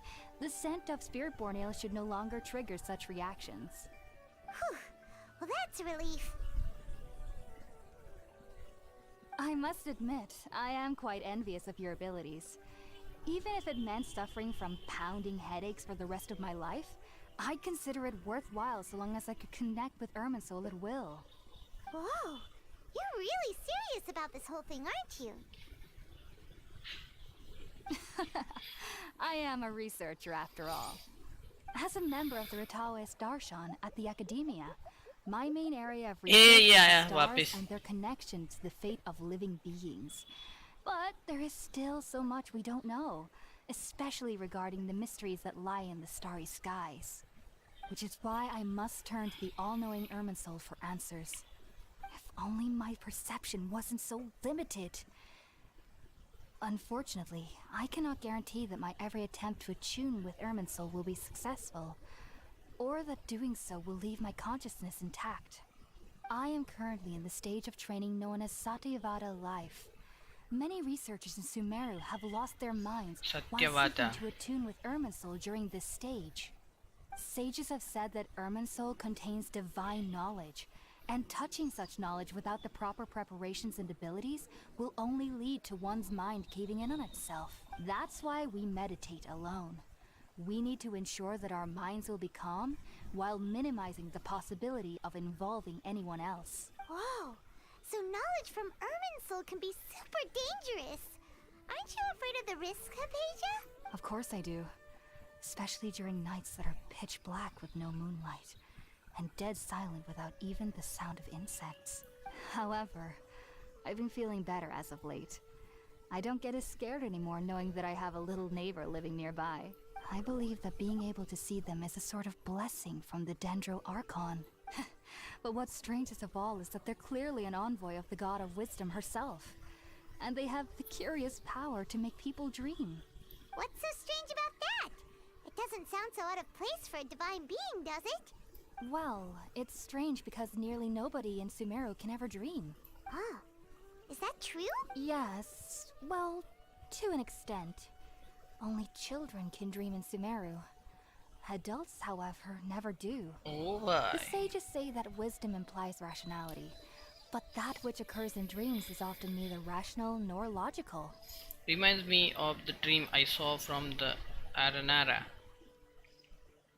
the scent of Spiritborn Ale should no longer trigger such reactions. Whew. Well, that's a relief. I must admit, I am quite envious of your abilities. Even if it meant suffering from pounding headaches for the rest of my life, I'd consider it worthwhile so long as I could connect with Irminsul at will. Whoa, you're really serious about this whole thing, aren't you? I am a researcher after all. As a member of the Ritaoist Darshan at the Academia, my main area of research is stars and their connection to the fate of living beings. But there is still so much we don't know, especially regarding the mysteries that lie in the starry skies. Which is why I must turn to the all-knowing Irminsul for answers. If only my perception wasn't so limited. Unfortunately, I cannot guarantee that my every attempt to attune with Irminsul will be successful. or that doing so will leave my consciousness intact. I am currently in the stage of training known as Satyavada life. Many researchers in Sumeru have lost their minds while Satyavada. seeking to attune with Irminsul during this stage. Sages have said that Irminsul contains divine knowledge, and touching such knowledge without the proper preparations and abilities will only lead to one's mind caving in on itself. That's why we meditate alone. We need to ensure that our minds will be calm while minimizing the possibility of involving anyone else. Whoa! So knowledge from Irminsul can be super dangerous. Aren't you afraid of the risks, Hypatia? Of course I do. Especially during nights that are pitch black with no moonlight, and dead silent without even the sound of insects. However, I've been feeling better as of late. I don't get as scared anymore knowing that I have a little neighbor living nearby. I believe that being able to see them is a sort of blessing from the Dendro Archon. But what's strangest of all is that they're clearly an envoy of the God of Wisdom herself. And they have the curious power to make people dream. What's so strange about that? It doesn't sound so out of place for a divine being, does it? Well, it's strange because nearly nobody in Sumeru can ever dream. Oh, is that true? Yes, well, to an extent. Only children can dream in Sumeru. Adults, however, never do. Oh my. The sages say that wisdom implies rationality, but that which occurs in dreams is often neither rational nor logical. Reminds me of the dream I saw from the Aranara.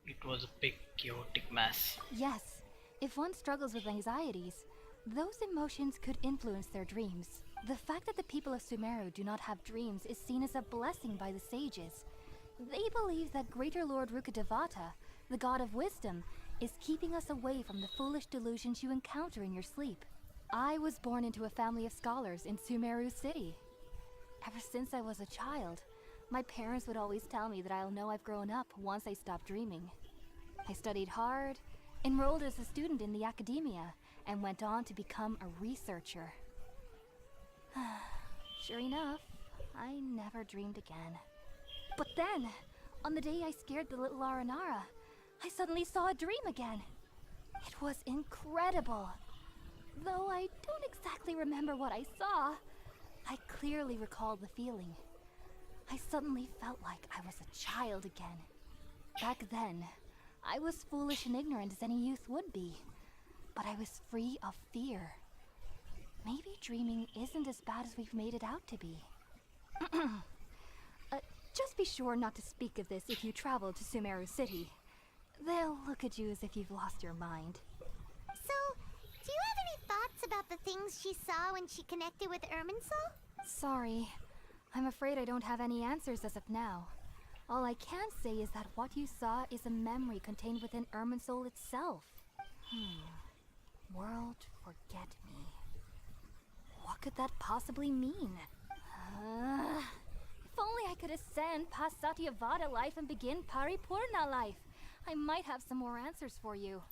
It was a big chaotic mess. Yes, if one struggles with anxieties, those emotions could influence their dreams. The fact that the people of Sumeru do not have dreams is seen as a blessing by the sages. They believe that Greater Lord Rukkhadevata, the god of wisdom, is keeping us away from the foolish delusions you encounter in your sleep. I was born into a family of scholars in Sumeru City. Ever since I was a child, my parents would always tell me that I'll know I've grown up once I stop dreaming. I studied hard, enrolled as a student in the academia, and went on to become a researcher. Sure enough, I never dreamed again. But then, on the day I scared the little Aranara, I suddenly saw a dream again. It was incredible. Though I don't exactly remember what I saw, I clearly recall the feeling. I suddenly felt like I was a child again. Back then, I was foolish and ignorant as any youth would be, but I was free of fear. Maybe dreaming isn't as bad as we've made it out to be. Just be sure not to speak of this if you travel to Sumeru City. They'll look at you as if you've lost your mind. So, do you have any thoughts about the things she saw when she connected with Irminsul? Sorry. I'm afraid I don't have any answers as of now. All I can say is that what you saw is a memory contained within Irminsul itself. World forget me. What could that possibly mean? If only I could ascend past Satyavada life and begin Paripurna life. I might have some more answers for you.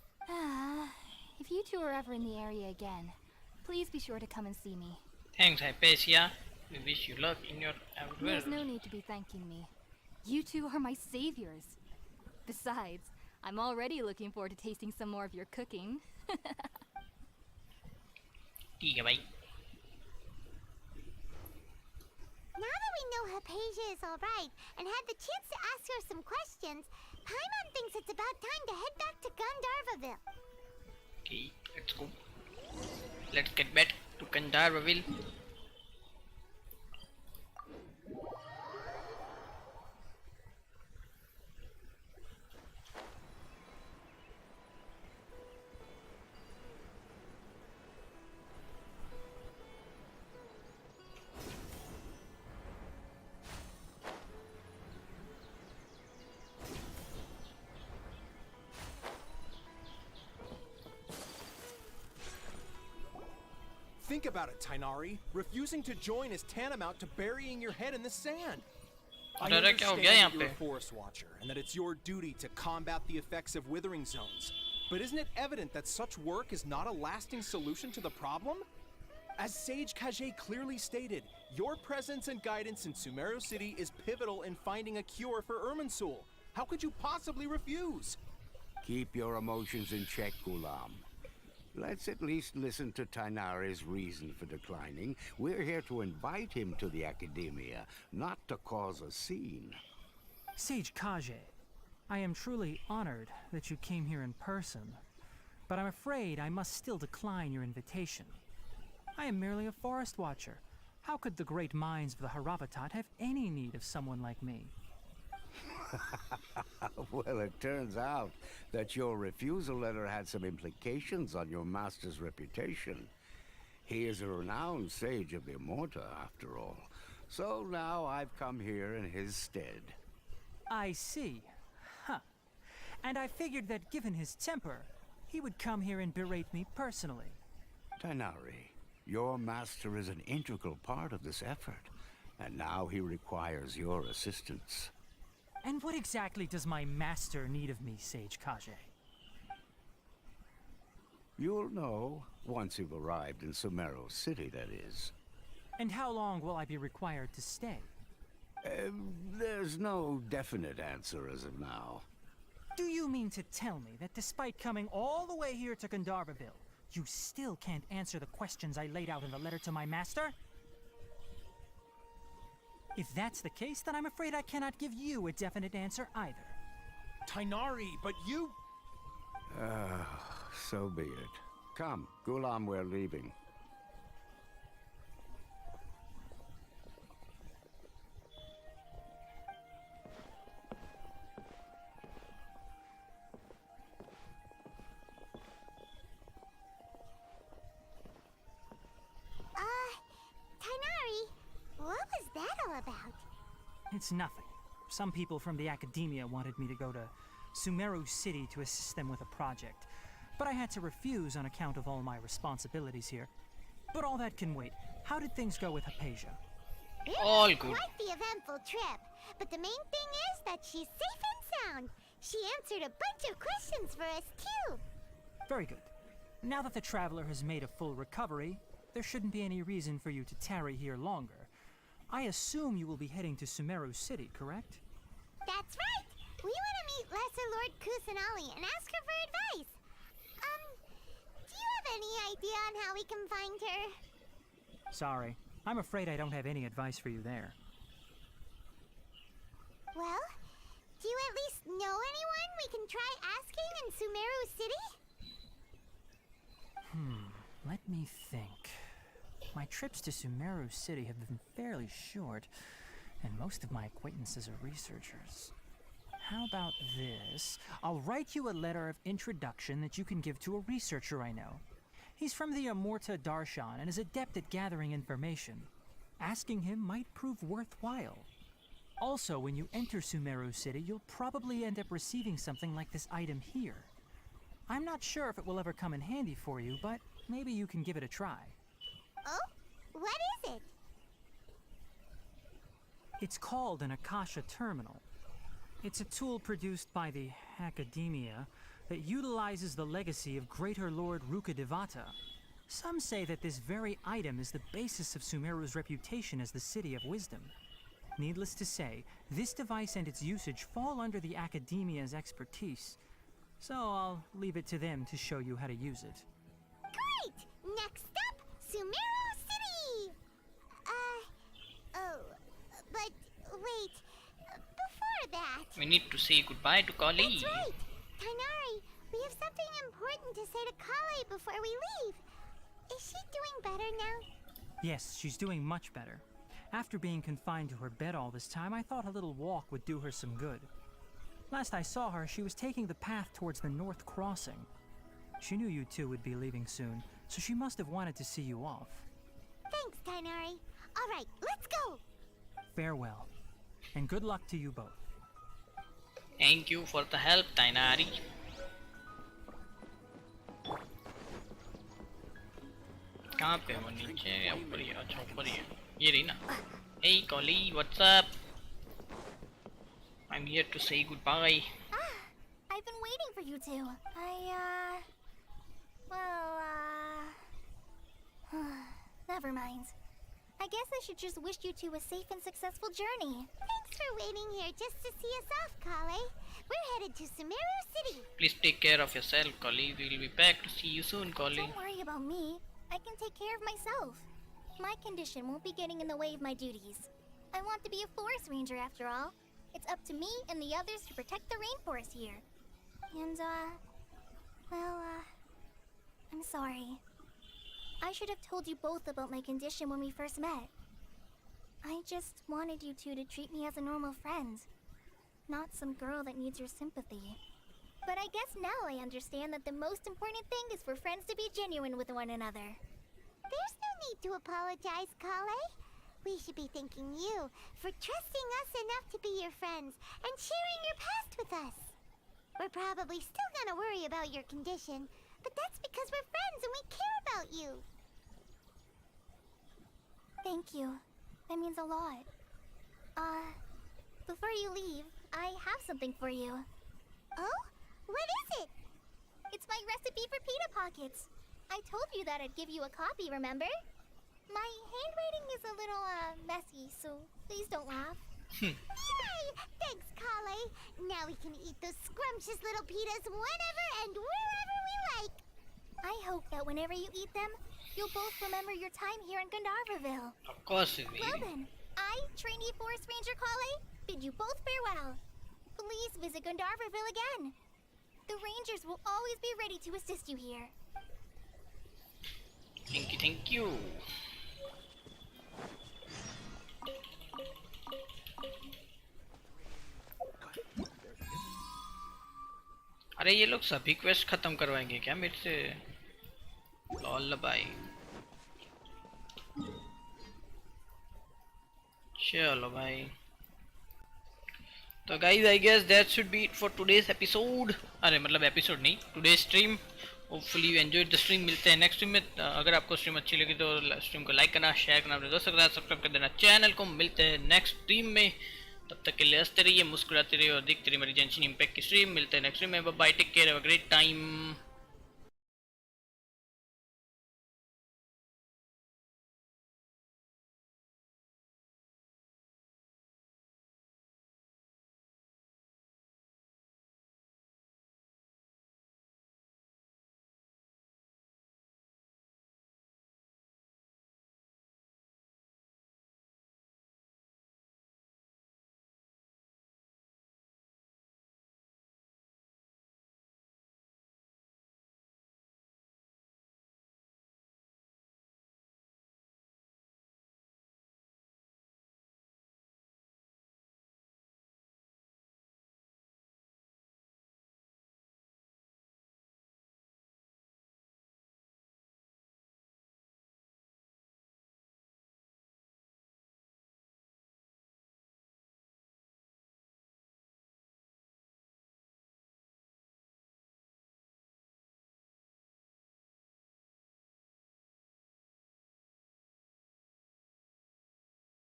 If you two are ever in the area again, please be sure to come and see me. Thanks, Hypatia. We wish you luck in your There's endeavor. no need to be thanking me. You two are my saviors. Besides, I'm already looking forward to tasting some more of your cooking. ठीक है भाई. Now that we know Hypatia is alright and had the chance to ask her some questions, Paimon thinks it's about time to head back to Gandharvaville. Okay, let's go. Let's get back to Gandharvaville. Think about it, Tainari. Refusing to join is tantamount to burying your head in the sand. I अरे क्या हो understand गया यहाँ that you're पे? a forest watcher and that it's your duty to combat the effects of withering zones. But isn't it evident that such work is not a lasting solution to the problem? As Sage Kage clearly stated, your presence and guidance in Sumeru City is pivotal in finding a cure for Irminsul. How could you possibly refuse? Keep your emotions in check, Gulam. Let's at least listen to Tainari's reason for declining. We're here to invite him to the Academia, not to cause a scene. Sage Kage, I am truly honored that you came here in person, but I'm afraid I must still decline your invitation. I am merely a forest watcher. How could the great minds of the Haravatat have any need of someone like me? Well, it turns out that your refusal letter had some implications on your master's reputation. He is a renowned sage of the Immorta, after all. So now I've come here in his stead. I see. Huh. And I figured that given his temper, he would come here and berate me personally. Tainari, your master is an integral part of this effort, and now he requires your assistance. And what exactly does my master need of me, Sage Kage? You'll know once you've arrived in Sumeru City, that is. And how long will I be required to stay? There's no definite answer as of now. Do you mean to tell me that despite coming all the way here to Gandharvaville, you still can't answer the questions I laid out in the letter to my master? If that's the case, then I'm afraid I cannot give you a definite answer either. Tainari, but you... So be it. Come, Gulam, we're leaving. Tainari, what was that all about? It's nothing. Some people from the Academia wanted me to go to Sumeru City to assist them with a project, but I had to refuse on account of all my responsibilities here. But all that can wait. How did things go with Hypatia? It All was good. quite the eventful trip, but the main thing is that she's safe and sound. She answered a bunch of questions for us too. Very good. Now that the traveler has made a full recovery, there shouldn't be any reason for you to tarry here longer. I assume you will be heading to Sumeru City, correct? That's right. We want to meet Lesser Lord Kusanali and ask her for advice. Do you have any idea on how we can find her? Sorry. I'm afraid I don't have any advice for you there. Well, do you at least know anyone we can try asking in Sumeru City? Let me think. My trips to Sumeru City have been fairly short, and most of my acquaintances are researchers. How about this? I'll write you a letter of introduction that you can give to a researcher I know. He's from the Immorta Darshan and is adept at gathering information. Asking him might prove worthwhile. Also, when you enter Sumeru City, you'll probably end up receiving something like this item here. I'm not sure if it will ever come in handy for you, but maybe you can give it a try. Oh? What is it? It's called an Akasha Terminal. It's a tool produced by the Academia that utilizes the legacy of Greater Lord Rukkhadevata. Some say that this very item is the basis of Sumeru's reputation as the City of Wisdom. Needless to say, this device and its usage fall under the Academia's expertise, so I'll leave it to them to show you how to use it. Great! Next up, Sumeru City! But wait, before that... We need to say goodbye to Kali. That's right! Tainari, we have something important to say to Kale before we leave. Is she doing better now? Yes, she's doing much better. After being confined to her bed all this time, I thought a little walk would do her some good. Last I saw her, she was taking the path towards the North Crossing. She knew you two would be leaving soon, so she must have wanted to see you off. Thanks, Tainari. All right, let's go! Farewell, and good luck to you both. Thank you for the help, Tainari. कहाँ पे वो नीचे या ऊपर ही? अच्छा ऊपर ही है, ये रही ना. Hey Kali, what's up? I'm here to say goodbye. I've been waiting for you two. Never mind. I guess I should just wish you two a safe and successful journey. Thanks for waiting here just to see us off, Kale. We're headed to Sumeru City. Please take care of yourself, Collie. We'll be back to see you soon, Collie. Don't worry about me. I can take care of myself. My condition won't be getting in the way of my duties. I want to be a forest ranger after all. It's up to me and the others to protect the rainforest here. And, I'm sorry. I should have told you both about my condition when we first met. I just wanted you two to treat me as a normal friend, not some girl that needs your sympathy. But I guess now I understand that the most important thing is for friends to be genuine with one another. There's no need to apologize, Kale. We should be thanking you for trusting us enough to be your friends and sharing your past with us. We're probably still gonna worry about your condition, but that's because we're friends and we care about you. Thank you. That means a lot. Before you leave, I have something for you. Oh? What is it? It's my recipe for pita pockets. I told you that I'd give you a copy, remember? My handwriting is a little, messy, so please don't laugh. Yay! Thanks, Kale. Now we can eat those scrumptious little pitas whenever and wherever we like. I hope that whenever you eat them, you'll both remember your time here in Gandharvaville. Of course we will. Well then, I, trainee Forest Ranger Kale, bid you both farewell. Please visit Gandharvaville again. The Rangers will always be ready to assist you here. Thank you, thank you. अरे ये लोग सभी quest खत्म करवाएंगे क्या मेरे से? Lol भाई। चलो भाई। तो guys I guess that should be it for today's episode. अरे मतलब एपिसोड नहीं, today's stream. Hopefully you enjoyed the stream. मिलते हैं नेक्स्ट स्ट्रीम में। अगर आपको स्ट्रीम अच्छी लगी तो स्ट्रीम को लाइक करना, शेयर करना, अपने दोस्तों के साथ सब्सक्राइब कर देना चैनल को। मिलते हैं नेक्स्ट स्ट्रीम में। तब तक के लिए हंसते रहिए, मुस्कुराते रहिए और देखते रहिए हमारी जेंशिन इंपैक्ट की स्ट्रीम। मिलते हैं नेक्स्ट स्ट्रीम में। Bye, take care, have a great time.